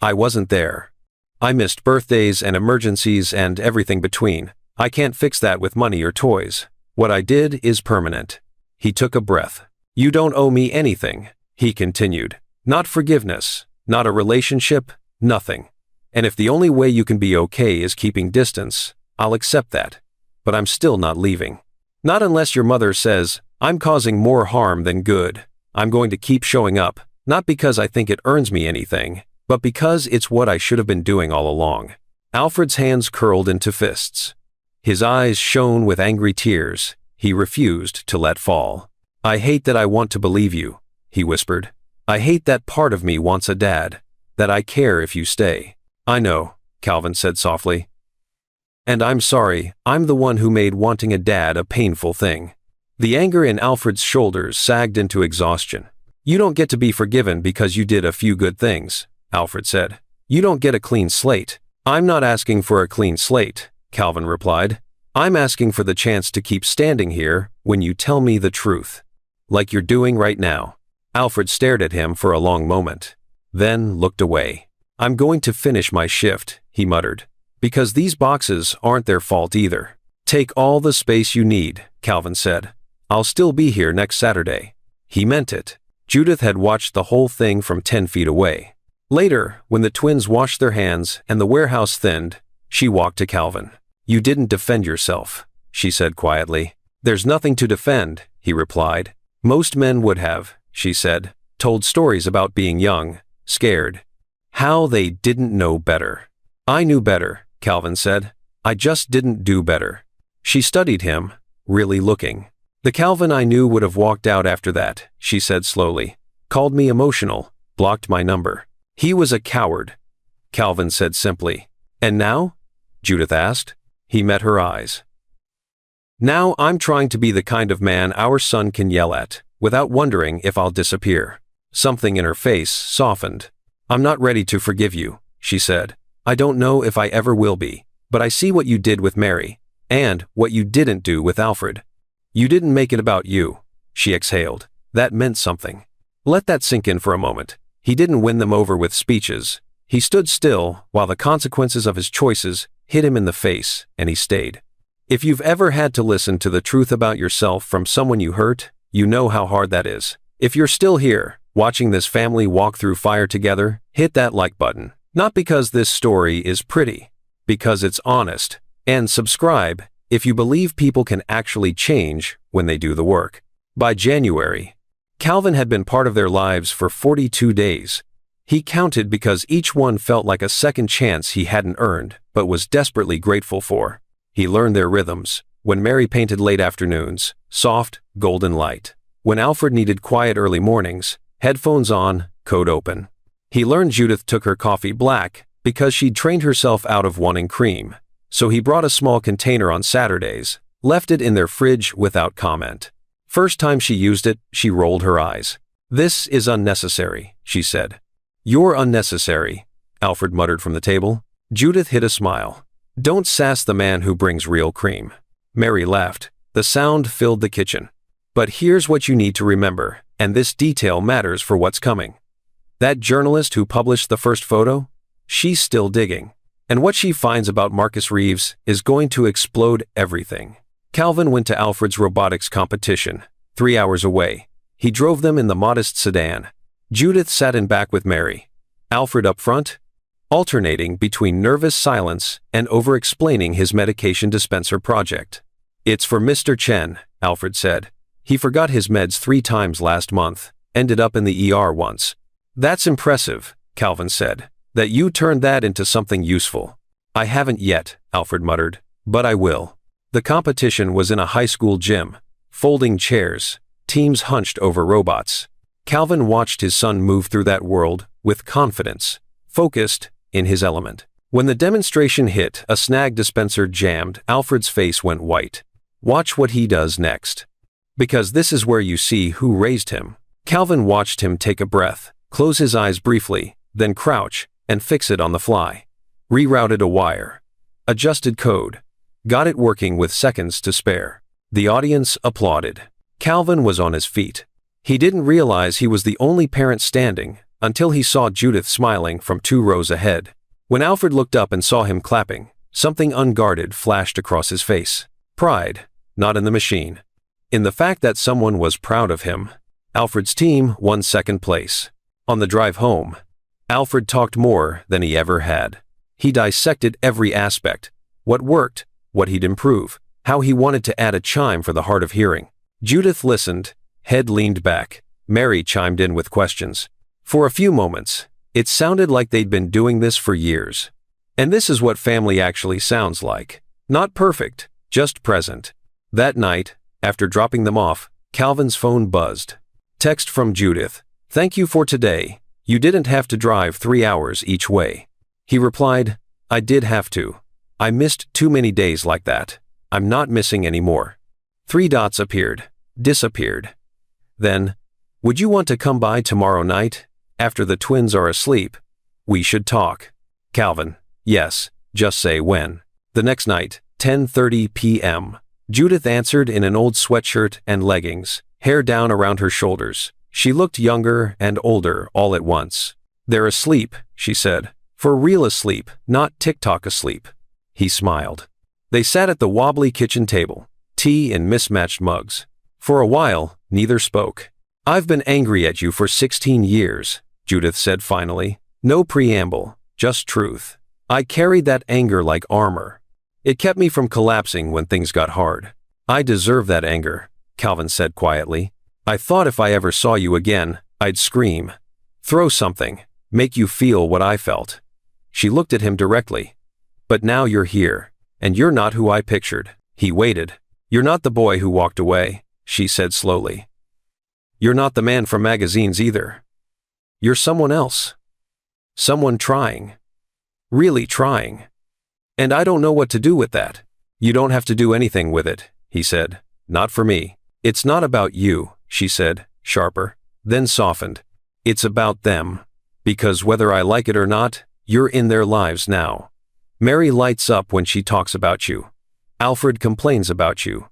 I wasn't there. I missed birthdays and emergencies and everything between. I can't fix that with money or toys. What I did is permanent. He took a breath. You don't owe me anything, he continued. Not forgiveness, not a relationship, nothing. And if the only way you can be okay is keeping distance, I'll accept that. But I'm still not leaving. Not unless your mother says, I'm causing more harm than good. I'm going to keep showing up, not because I think it earns me anything, but because it's what I should have been doing all along. Alfred's hands curled into fists. His eyes shone with angry tears. He refused to let fall. I hate that I want to believe you, he whispered. I hate that part of me wants a dad, that I care if you stay. I know, Calvin said softly. And I'm sorry, I'm the one who made wanting a dad a painful thing. The anger in Alfred's shoulders sagged into exhaustion. You don't get to be forgiven because you did a few good things, Alfred said. You don't get a clean slate. I'm not asking for a clean slate, Calvin replied. I'm asking for the chance to keep standing here when you tell me the truth. Like you're doing right now. Alfred stared at him for a long moment, then looked away. I'm going to finish my shift, he muttered, because these boxes aren't their fault either. Take all the space you need, Calvin said. I'll still be here next Saturday. He meant it. Judith had watched the whole thing from 10 feet away. Later, when the twins washed their hands and the warehouse thinned, she walked to Calvin. You didn't defend yourself, she said quietly. There's nothing to defend, he replied. Most men would have, she said, told stories about being young, scared. How they didn't know better. I knew better, Calvin said. I just didn't do better. She studied him, really looking. The Calvin I knew would have walked out after that, she said slowly. Called me emotional, blocked my number. He was a coward, Calvin said simply. And now? Judith asked. He met her eyes. Now I'm trying to be the kind of man our son can yell at, without wondering if I'll disappear. Something in her face softened. I'm not ready to forgive you, she said. I don't know if I ever will be, but I see what you did with Mary, and what you didn't do with Alfred. You didn't make it about you, she exhaled. That meant something. Let that sink in for a moment. He didn't win them over with speeches. He stood still while the consequences of his choices hit him in the face, and he stayed. If you've ever had to listen to the truth about yourself from someone you hurt, you know how hard that is. If you're still here, watching this family walk through fire together, hit that like button. Not because this story is pretty, because it's honest. And subscribe if you believe people can actually change when they do the work. By January, Calvin had been part of their lives for 42 days. He counted because each one felt like a second chance he hadn't earned, but was desperately grateful for. He learned their rhythms. When Mary painted late afternoons, soft, golden light. When Alfred needed quiet early mornings, headphones on, code open. He learned Judith took her coffee black because she'd trained herself out of wanting cream. So he brought a small container on Saturdays, left it in their fridge without comment. First time she used it, she rolled her eyes. This is unnecessary, she said. You're unnecessary, Alfred muttered from the table. Judith hid a smile. Don't sass the man who brings real cream. Mary laughed. The sound filled the kitchen. But here's what you need to remember, and this detail matters for what's coming. That journalist who published the first photo? She's still digging. And what she finds about Marcus Reeves is going to explode everything. Calvin went to Alfred's robotics competition, 3 hours away. He drove them in the modest sedan. Judith sat in back with Mary. Alfred up front, alternating between nervous silence and over-explaining his medication dispenser project. "It's for Mr. Chen," Alfred said. "He forgot his meds 3 times last month, ended up in the ER once." "That's impressive," Calvin said, "that you turned that into something useful." "I haven't yet," Alfred muttered, "but I will." The competition was in a high school gym. Folding chairs, teams hunched over robots. Calvin watched his son move through that world with confidence, focused, in his element. When the demonstration hit, a snag dispenser jammed, Alfred's face went white. "Watch what he does next. Because this is where you see who raised him." Calvin watched him take a breath, close his eyes briefly, then crouch, and fix it on the fly. Rerouted a wire. Adjusted code. Got it working with seconds to spare. The audience applauded. Calvin was on his feet. He didn't realize he was the only parent standing until he saw Judith smiling from 2 rows ahead. When Alfred looked up and saw him clapping, something unguarded flashed across his face. Pride, not in the machine. In the fact that someone was proud of him. Alfred's team won 2nd place. On the drive home, Alfred talked more than he ever had. He dissected every aspect. What worked, what he'd improve, how he wanted to add a chime for the hard of hearing. Judith listened, head leaned back. Mary chimed in with questions. For a few moments, it sounded like they'd been doing this for years. And this is what family actually sounds like. Not perfect, just present. That night, after dropping them off, Calvin's phone buzzed. Text from Judith. "Thank you for today. You didn't have to drive 3 hours each way." He replied, "I did have to. I missed too many days like that. I'm not missing any more." 3 dots appeared, disappeared. Then, "Would you want to come by tomorrow night? After the twins are asleep? We should talk." Calvin, "Yes, just say when." The next night, 10:30 p.m. Judith answered in an old sweatshirt and leggings, hair down around her shoulders. She looked younger and older all at once. "They're asleep," she said. "For real asleep, not TikTok asleep." He smiled. They sat at the wobbly kitchen table, tea in mismatched mugs. For a while, neither spoke. "I've been angry at you for 16 years, Judith said finally. No preamble, just truth. I carried that anger like armor. It kept me from collapsing when things got hard. I deserve that anger," Calvin said quietly. "I thought if I ever saw you again, I'd scream. Throw something, make you feel what I felt." She looked at him directly. "But now you're here, and you're not who I pictured." He waited. "You're not the boy who walked away," she said slowly. "You're not the man from magazines either. You're someone else. Someone trying. Really trying. And I don't know what to do with that." "You don't have to do anything with it," he said. "Not for me." "It's not about you," she said, sharper, then softened. "It's about them. Because whether I like it or not, you're in their lives now. Mary lights up when she talks about you. Alfred complains about you.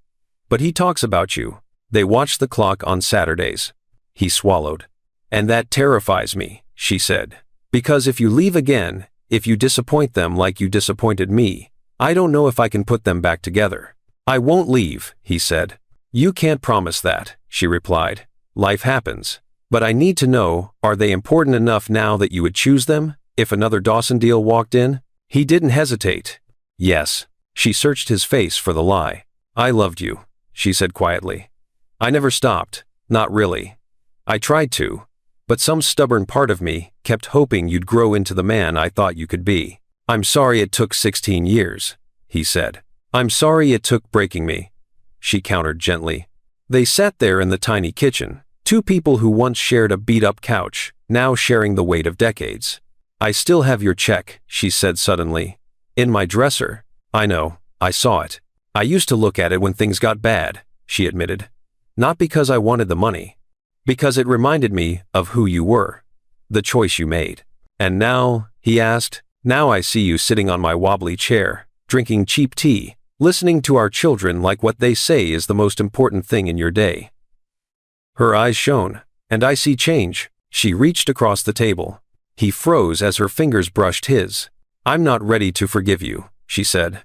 But he talks about you. They watch the clock on Saturdays." He swallowed. "And that terrifies me," she said. "Because if you leave again, if you disappoint them like you disappointed me, I don't know if I can put them back together." "I won't leave," he said. "You can't promise that," she replied. "Life happens. But I need to know, are they important enough now that you would choose them, if another Dawson deal walked in?" He didn't hesitate. "Yes." She searched his face for the lie. "I loved you," she said quietly. "I never stopped, not really. I tried to. But some stubborn part of me kept hoping you'd grow into the man I thought you could be." "I'm sorry it took 16 years, he said. "I'm sorry it took breaking me," she countered gently. They sat there in the tiny kitchen, 2 people who once shared a beat-up couch, now sharing the weight of decades. "I still have your check," she said suddenly. "In my dresser." "I know, I saw it. I used to look at it when things got bad," she admitted. "Not because I wanted the money. Because it reminded me of who you were. The choice you made." "And now," he asked, "now I see you sitting on my wobbly chair, drinking cheap tea, listening to our children like what they say is the most important thing in your day." Her eyes shone. "And I see change." She reached across the table. He froze as her fingers brushed his. "I'm not ready to forgive you," she said.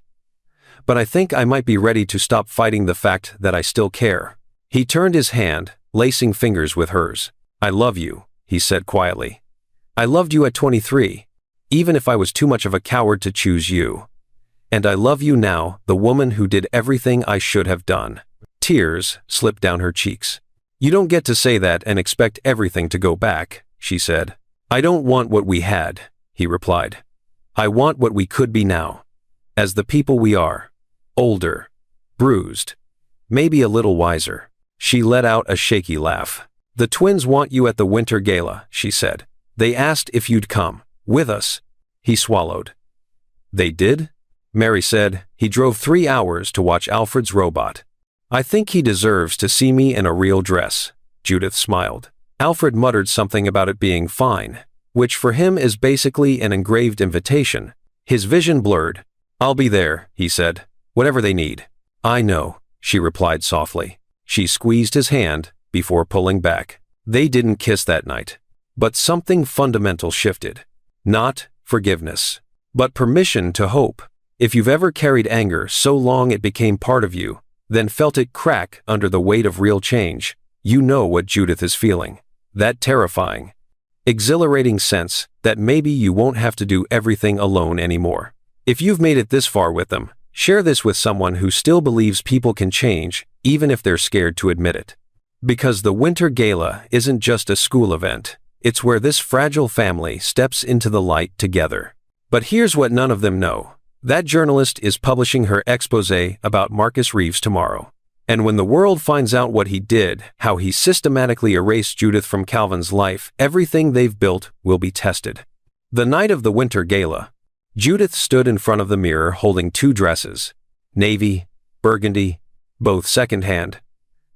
"But I think I might be ready to stop fighting the fact that I still care." He turned his hand, lacing fingers with hers. "I love you," he said quietly. "I loved you at 23, even if I was too much of a coward to choose you. And I love you now, the woman who did everything I should have done." Tears slipped down her cheeks. "You don't get to say that and expect everything to go back," she said. "I don't want what we had," he replied. "I want what we could be now. As the people we are. Older. Bruised. Maybe a little wiser." She let out a shaky laugh. "The twins want you at the winter gala," she said. "They asked if you'd come. With us." He swallowed. "They did?" Mary said. "He drove 3 hours to watch Alfred's robot." "I think he deserves to see me in a real dress," Judith smiled. Alfred muttered something about it being fine, which for him is basically an engraved invitation. His vision blurred. "I'll be there," he said. "Whatever they need." "I know," she replied softly. She squeezed his hand before pulling back. They didn't kiss that night. But something fundamental shifted. Not forgiveness, but permission to hope. If you've ever carried anger so long it became part of you, then felt it crack under the weight of real change, you know what Judith is feeling. That terrifying, exhilarating sense that maybe you won't have to do everything alone anymore. If you've made it this far with them, share this with someone who still believes people can change, even if they're scared to admit it. Because the Winter Gala isn't just a school event, it's where this fragile family steps into the light together. But here's what none of them know. That journalist is publishing her exposé about Marcus Reeves tomorrow. And when the world finds out what he did, how he systematically erased Judith from Calvin's life, everything they've built will be tested. The night of the Winter Gala, Judith stood in front of the mirror holding 2 dresses. Navy, burgundy, both secondhand.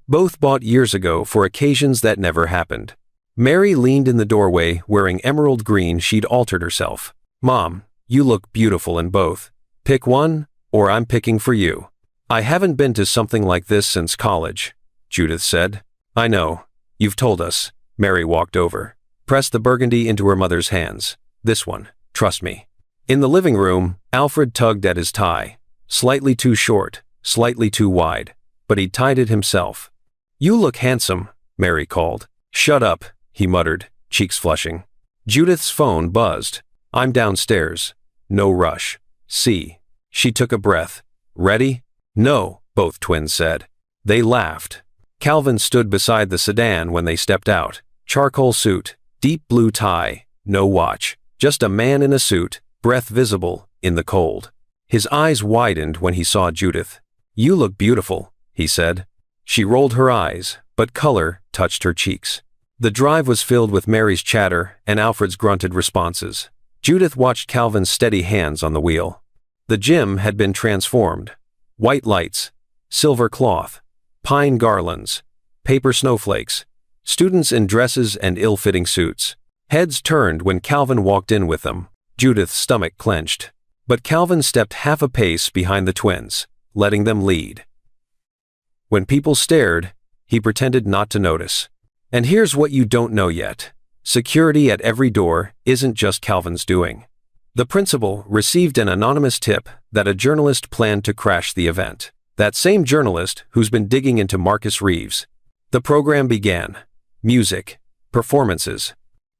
Both bought years ago for occasions that never happened. Mary leaned in the doorway wearing emerald green she'd altered herself. "Mom, you look beautiful in both. Pick one, or I'm picking for you." "I haven't been to something like this since college," Judith said. "I know. You've told us." Mary walked over, pressed the burgundy into her mother's hands. "This one. Trust me." In the living room, Alfred tugged at his tie. Slightly too short, slightly too wide, but he'd tied it himself. "You look handsome," Mary called. "Shut up," he muttered, cheeks flushing. Judith's phone buzzed. "I'm downstairs. No rush. See." She took a breath. "Ready?" "No," both twins said. They laughed. Calvin stood beside the sedan when they stepped out. Charcoal suit, deep blue tie, no watch. Just a man in a suit, breath visible, in the cold. His eyes widened when he saw Judith. "You look beautiful," he said. She rolled her eyes, but color touched her cheeks. The drive was filled with Mary's chatter and Alfred's grunted responses. Judith watched Calvin's steady hands on the wheel. The gym had been transformed. White lights, silver cloth, pine garlands, paper snowflakes, students in dresses and ill-fitting suits. Heads turned when Calvin walked in with them. Judith's stomach clenched. But Calvin stepped half a pace behind the twins, letting them lead. When people stared, he pretended not to notice. And here's what you don't know yet. Security at every door isn't just Calvin's doing. The principal received an anonymous tip that a journalist planned to crash the event. That same journalist who's been digging into Marcus Reeves. The program began. Music, performances.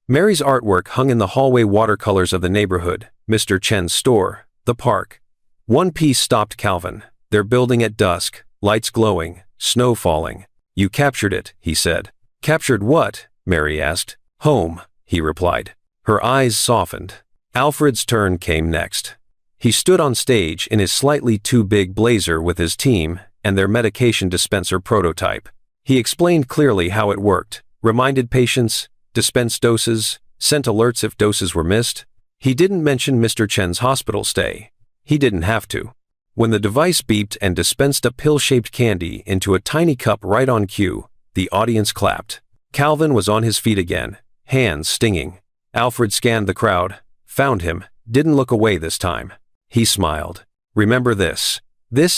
Mary's artwork hung in the hallway watercolors of the neighborhood, Mr. Chen's store, the park. One piece stopped Calvin. They're building at dusk, lights glowing, snow falling. "You captured it," he said. "Captured what?" Mary asked. "Home," he replied. Her eyes softened. Alfred's turn came next. He stood on stage in his slightly too big blazer with his team and their medication dispenser prototype. He explained clearly how it worked, reminded patients, dispensed doses, sent alerts if doses were missed. He didn't mention Mr. Chen's hospital stay. He didn't have to. When the device beeped and dispensed a pill-shaped candy into a tiny cup right on cue, the audience clapped. Calvin was on his feet again, hands stinging. Alfred scanned the crowd, found him, didn't look away this time. He smiled. "Remember this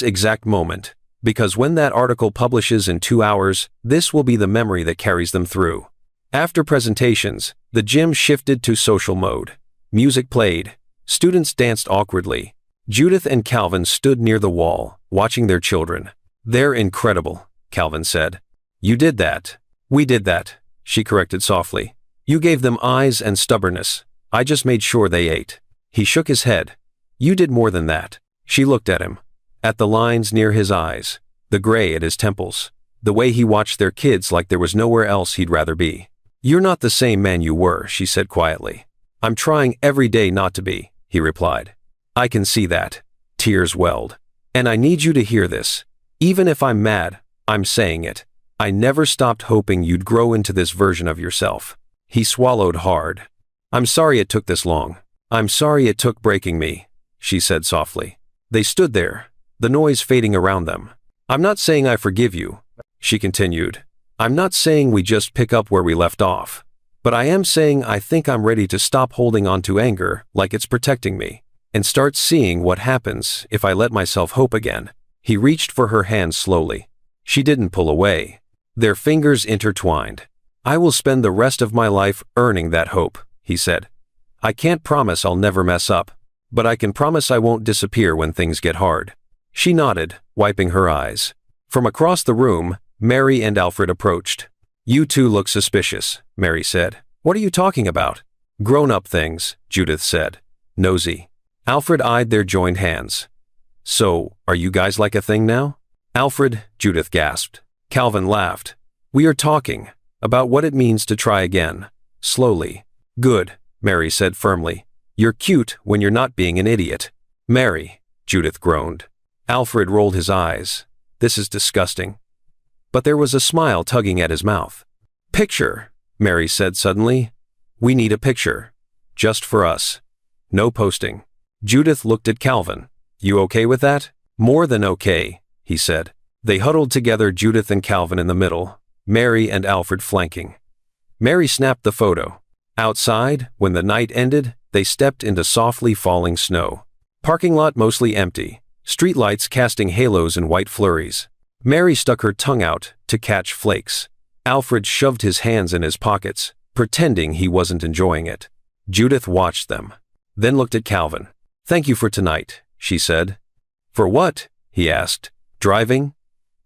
exact moment, because when that article publishes in 2 hours, this will be the memory that carries them through." After presentations, the gym shifted to social mode. Music played. Students danced awkwardly. Judith and Calvin stood near the wall, watching their children. "They're incredible," Calvin said. "You did that." "We did that," she corrected softly. "You gave them eyes and stubbornness. I just made sure they ate." He shook his head. "You did more than that." She looked at him. At the lines near his eyes, the gray at his temples, the way he watched their kids like there was nowhere else he'd rather be. "You're not the same man you were," she said quietly. "I'm trying every day not to be," he replied. "I can see that." Tears welled. "And I need you to hear this. Even if I'm mad, I'm saying it. I never stopped hoping you'd grow into this version of yourself." He swallowed hard. "I'm sorry it took this long. I'm sorry it took breaking me," she said softly. They stood there, the noise fading around them. "I'm not saying I forgive you," she continued. "I'm not saying we just pick up where we left off. But I am saying I think I'm ready to stop holding on to anger like it's protecting me, and start seeing what happens if I let myself hope again." He reached for her hand slowly. She didn't pull away. Their fingers intertwined. "I will spend the rest of my life earning that hope," he said. "I can't promise I'll never mess up, but I can promise I won't disappear when things get hard." She nodded, wiping her eyes. From across the room, Mary and Alfred approached. "You two look suspicious," Mary said. "What are you talking about?" "Grown-up things," Judith said. "Nosy." Alfred eyed their joined hands. "So, are you guys like a thing now?" "Alfred," Judith gasped. Calvin laughed. "We are talking about what it means to try again. Slowly." "Good," Mary said firmly. "You're cute when you're not being an idiot." "Mary," Judith groaned. Alfred rolled his eyes. "This is disgusting." But there was a smile tugging at his mouth. "Picture," Mary said suddenly. "We need a picture. Just for us. No posting." Judith looked at Calvin. "You okay with that?" "More than okay," he said. They huddled together, Judith and Calvin in the middle, Mary and Alfred flanking. Mary snapped the photo. Outside, when the night ended, they stepped into softly falling snow. Parking lot mostly empty, streetlights casting halos in white flurries. Mary stuck her tongue out to catch flakes. Alfred shoved his hands in his pockets, pretending he wasn't enjoying it. Judith watched them, then looked at Calvin. "Thank you for tonight," she said. "For what?" he asked. "Driving?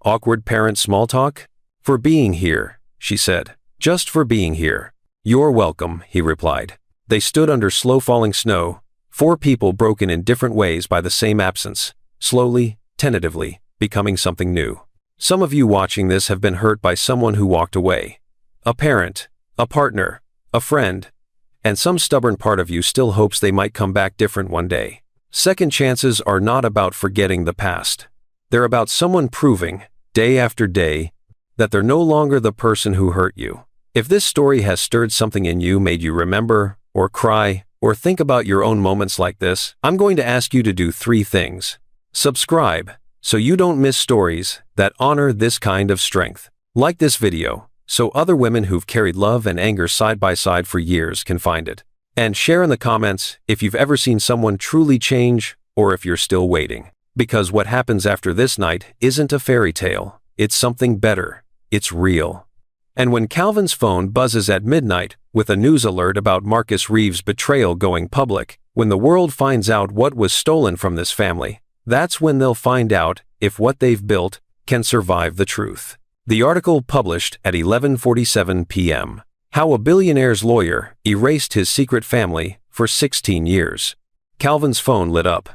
Awkward parent small talk?" "For being here," she said. "Just for being here." "You're welcome," he replied. They stood under slow-falling snow, 4 people broken in different ways by the same absence, slowly, tentatively, becoming something new. Some of you watching this have been hurt by someone who walked away. A parent, a partner, a friend, and some stubborn part of you still hopes they might come back different one day. Second chances are not about forgetting the past. They're about someone proving, day after day, that they're no longer the person who hurt you. If this story has stirred something in you, made you remember, or cry, or think about your own moments like this, I'm going to ask you to do 3 things. Subscribe, so you don't miss stories that honor this kind of strength. Like this video, so other women who've carried love and anger side by side for years can find it. And share in the comments if you've ever seen someone truly change, or if you're still waiting. Because what happens after this night isn't a fairy tale, it's something better, it's real. And when Calvin's phone buzzes at midnight with a news alert about Marcus Reeves' betrayal going public, when the world finds out what was stolen from this family, that's when they'll find out if what they've built can survive the truth. The article published at 11:47 p.m. How a billionaire's lawyer erased his secret family for 16 years. Calvin's phone lit up,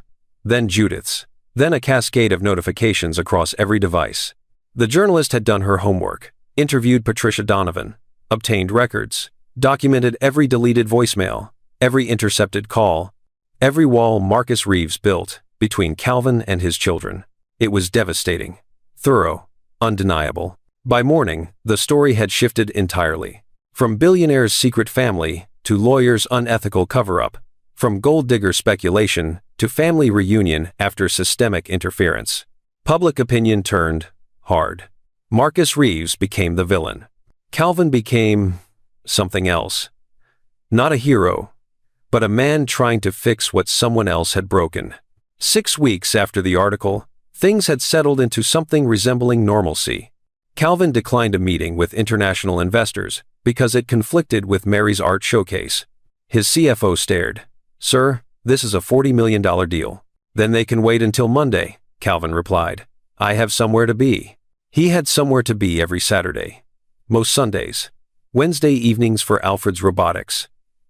then Judith's, then a cascade of notifications across every device. The journalist had done her homework, interviewed Patricia Donovan, obtained records, documented every deleted voicemail, every intercepted call, every wall Marcus Reeves built between Calvin and his children. It was devastating, thorough, undeniable. By morning, the story had shifted entirely. From billionaire's secret family to lawyer's unethical cover-up, from gold digger speculation to family reunion after systemic interference. Public opinion turned hard. Marcus Reeves became the villain. Calvin became something else. Not a hero, but a man trying to fix what someone else had broken. 6 weeks after the article, things had settled into something resembling normalcy. Calvin declined a meeting with international investors, because it conflicted with Mary's art showcase. His CFO stared. "Sir, this is a $40 million deal." "Then they can wait until Monday," Calvin replied. "I have somewhere to be." He had somewhere to be every Saturday. Most Sundays. Wednesday evenings for Alfred's robotics.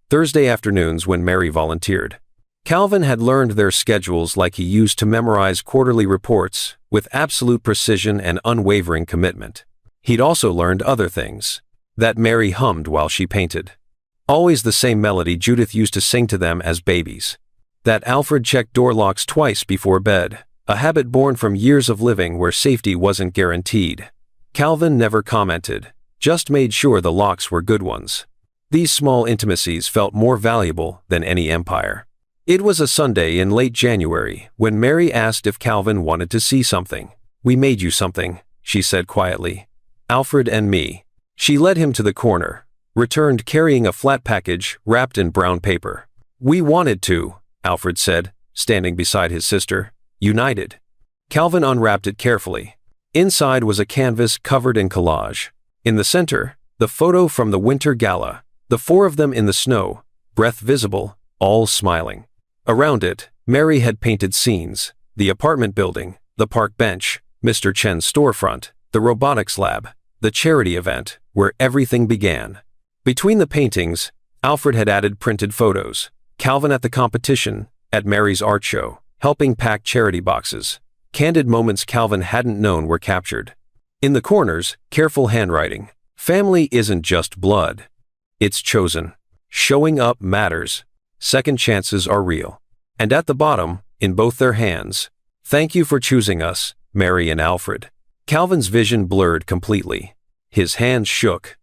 Thursday afternoons when Mary volunteered. Calvin had learned their schedules like he used to memorize quarterly reports, with absolute precision and unwavering commitment. He'd also learned other things. That Mary hummed while she painted. Always the same melody Judith used to sing to them as babies. That Alfred checked door locks twice before bed, a habit born from years of living where safety wasn't guaranteed. Calvin never commented, just made sure the locks were good ones. These small intimacies felt more valuable than any empire. It was a Sunday in late January when Mary asked if Calvin wanted to see something. "We made you something," she said quietly. "Alfred and me." She led him to the corner, returned carrying a flat package wrapped in brown paper. "We wanted to," Alfred said, standing beside his sister, united. Calvin unwrapped it carefully. Inside was a canvas covered in collage. In the center, the photo from the winter gala, the four of them in the snow, breath visible, all smiling. Around it, Mary had painted scenes: the apartment building, the park bench, Mr. Chen's storefront, the robotics lab, the charity event, where everything began. Between the paintings, Alfred had added printed photos. Calvin at the competition, at Mary's art show, helping pack charity boxes. Candid moments Calvin hadn't known were captured. In the corners, careful handwriting. "Family isn't just blood. It's chosen. Showing up matters. Second chances are real." And at the bottom, in both their hands, "Thank you for choosing us, Mary and Alfred." Calvin's vision blurred completely. His hands shook.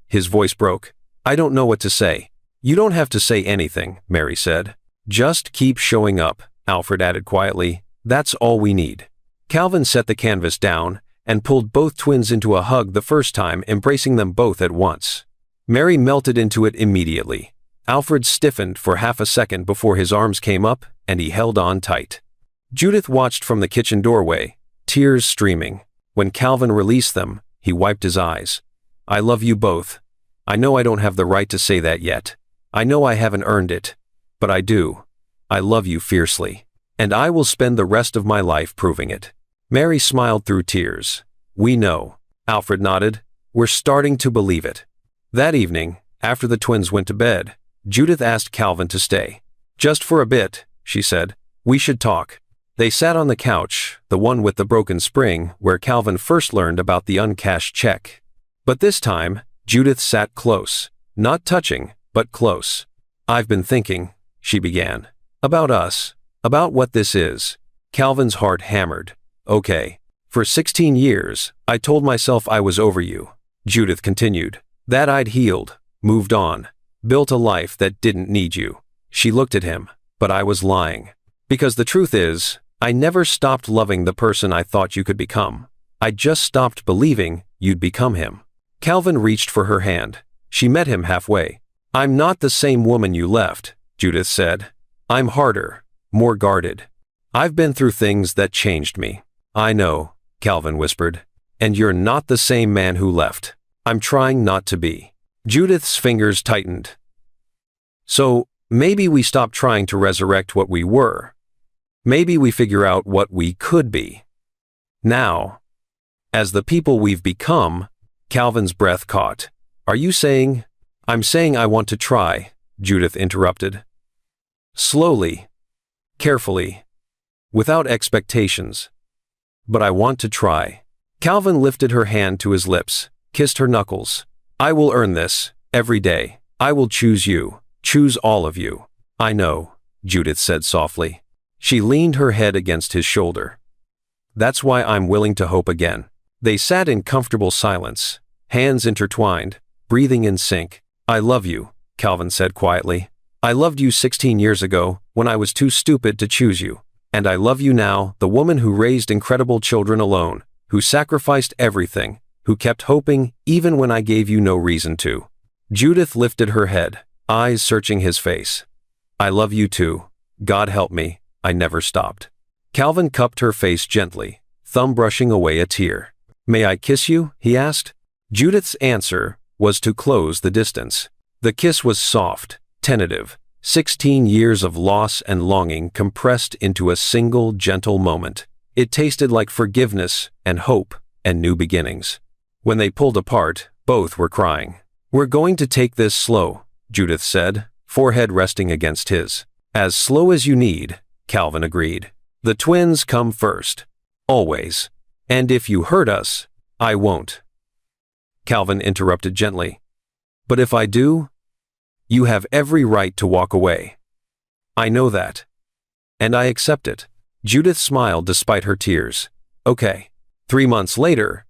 His voice broke. "I don't know what to say." "You don't have to say anything," Mary said. "Just keep showing up," Alfred added quietly. "That's all we need." Calvin set the canvas down and pulled both twins into a hug the first time, embracing them both at once. Mary melted into it immediately. Alfred stiffened for half a second before his arms came up, and he held on tight. Judith watched from the kitchen doorway, tears streaming. When Calvin released them, he wiped his eyes. "I love you both. I know I don't have the right to say that yet. I know I haven't earned it. But I do. I love you fiercely. And I will spend the rest of my life proving it." Mary smiled through tears. "We know." Alfred nodded. "We're starting to believe it." That evening, after the twins went to bed, Judith asked Calvin to stay. "Just for a bit," she said. "We should talk." They sat on the couch, the one with the broken spring, where Calvin first learned about the uncashed check. But this time, Judith sat close. Not touching, but close. "I've been thinking," she began. "About us. About what this is." Calvin's heart hammered. "Okay. For 16 years, I told myself I was over you," Judith continued. "That I'd healed, moved on, built a life that didn't need you." She looked at him, but I was lying. "Because the truth is, I never stopped loving the person I thought you could become. I just stopped believing you'd become him." Calvin reached for her hand. She met him halfway. "I'm not the same woman you left," Judith said. "I'm harder, more guarded. I've been through things that changed me." "I know," Calvin whispered. "And you're not the same man who left." "I'm trying not to be." Judith's fingers tightened. "So, maybe we stop trying to resurrect what we were. Maybe we figure out what we could be. Now. As the people we've become." Calvin's breath caught. "Are you saying—" "I'm saying I want to try," Judith interrupted. Slowly. Carefully. Without expectations. "But I want to try." Calvin lifted her hand to his lips, kissed her knuckles. "I will earn this, every day. I will choose you, choose all of you." "I know," Judith said softly. She leaned her head against his shoulder. "That's why I'm willing to hope again." They sat in comfortable silence, hands intertwined, breathing in sync. "I love you," Calvin said quietly. "I loved you 16 years ago, when I was too stupid to choose you. And I love you now, the woman who raised incredible children alone, who sacrificed everything, who kept hoping even when I gave you no reason to." Judith lifted her head, eyes searching his face. "I love you too. God help me, I never stopped." Calvin cupped her face gently, thumb brushing away a tear. "May I kiss you?" he asked. Judith's answer, was to close the distance. The kiss was soft, tentative, 16 years of loss and longing compressed into a single gentle moment. It tasted like forgiveness and hope and new beginnings. When they pulled apart, both were crying. "We're going to take this slow," Judith said, forehead resting against his. "As slow as you need," Calvin agreed. "The twins come first. Always. And if you hurt us, I won't." Calvin interrupted gently. "But if I do, you have every right to walk away. I know that. And I accept it." Judith smiled despite her tears. "Okay." 3 months later,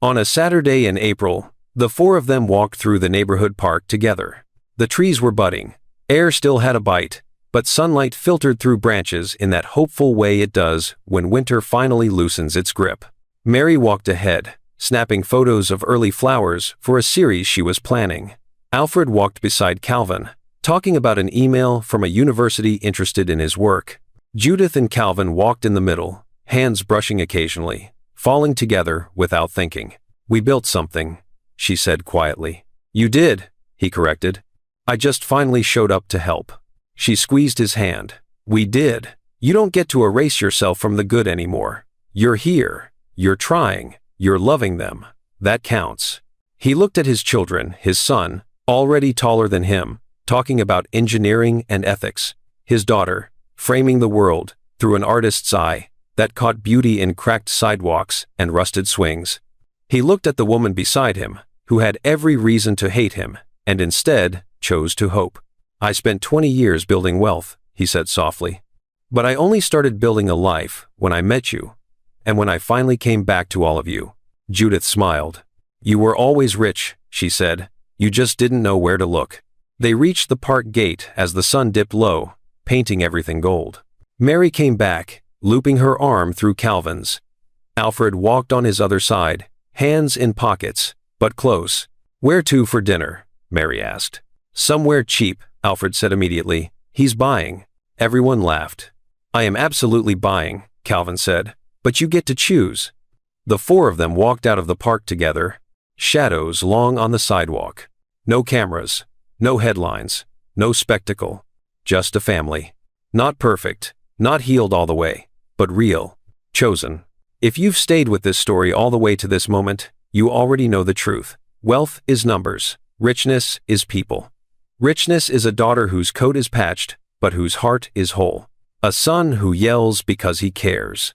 on a Saturday in April, the four of them walked through the neighborhood park together. The trees were budding. Air still had a bite, but sunlight filtered through branches in that hopeful way it does when winter finally loosens its grip. Mary walked ahead, snapping photos of early flowers for a series she was planning. Alfred walked beside Calvin, talking about an email from a university interested in his work. Judith and Calvin walked in the middle, hands brushing occasionally, falling together without thinking. "We built something," she said quietly. "You did," he corrected. "I just finally showed up to help." She squeezed his hand. "We did. You don't get to erase yourself from the good anymore. You're here. You're trying. You're loving them. That counts." He looked at his children, his son, already taller than him, talking about engineering and ethics. His daughter, framing the world through an artist's eye that caught beauty in cracked sidewalks and rusted swings. He looked at the woman beside him, who had every reason to hate him, and instead chose to hope. "I spent 20 years building wealth," he said softly. "But I only started building a life when I met you, and when I finally came back to all of you." Judith smiled. "You were always rich," she said. "You just didn't know where to look." They reached the park gate as the sun dipped low, painting everything gold. Mary came back, looping her arm through Calvin's. Alfred walked on his other side, hands in pockets, but close. "Where to for dinner?" Mary asked. "Somewhere cheap," Alfred said immediately. "He's buying." Everyone laughed. "I am absolutely buying," Calvin said, "but you get to choose." The four of them walked out of the park together, shadows long on the sidewalk. No cameras, no headlines, no spectacle, just a family. Not perfect, not healed all the way, but real, chosen. If you've stayed with this story all the way to this moment, you already know the truth. Wealth is numbers. Richness is people. Richness is a daughter whose coat is patched, but whose heart is whole. A son who yells because he cares.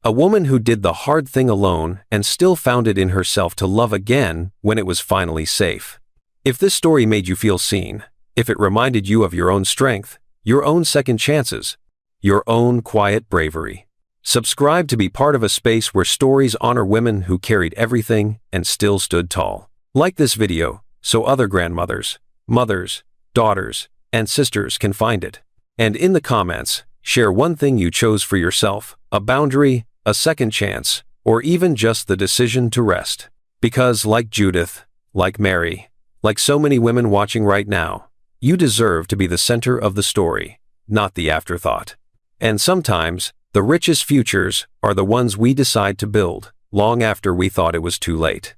A woman who did the hard thing alone and still found it in herself to love again when it was finally safe. If this story made you feel seen, if it reminded you of your own strength, your own second chances, your own quiet bravery, subscribe to be part of a space where stories honor women who carried everything and still stood tall. Like this video, so other grandmothers, mothers, daughters, and sisters can find it. And in the comments, share one thing you chose for yourself, a boundary, a second chance, or even just the decision to rest. Because like Judith, like Mary, like so many women watching right now, you deserve to be the center of the story, not the afterthought. And sometimes, the richest futures are the ones we decide to build, long after we thought it was too late.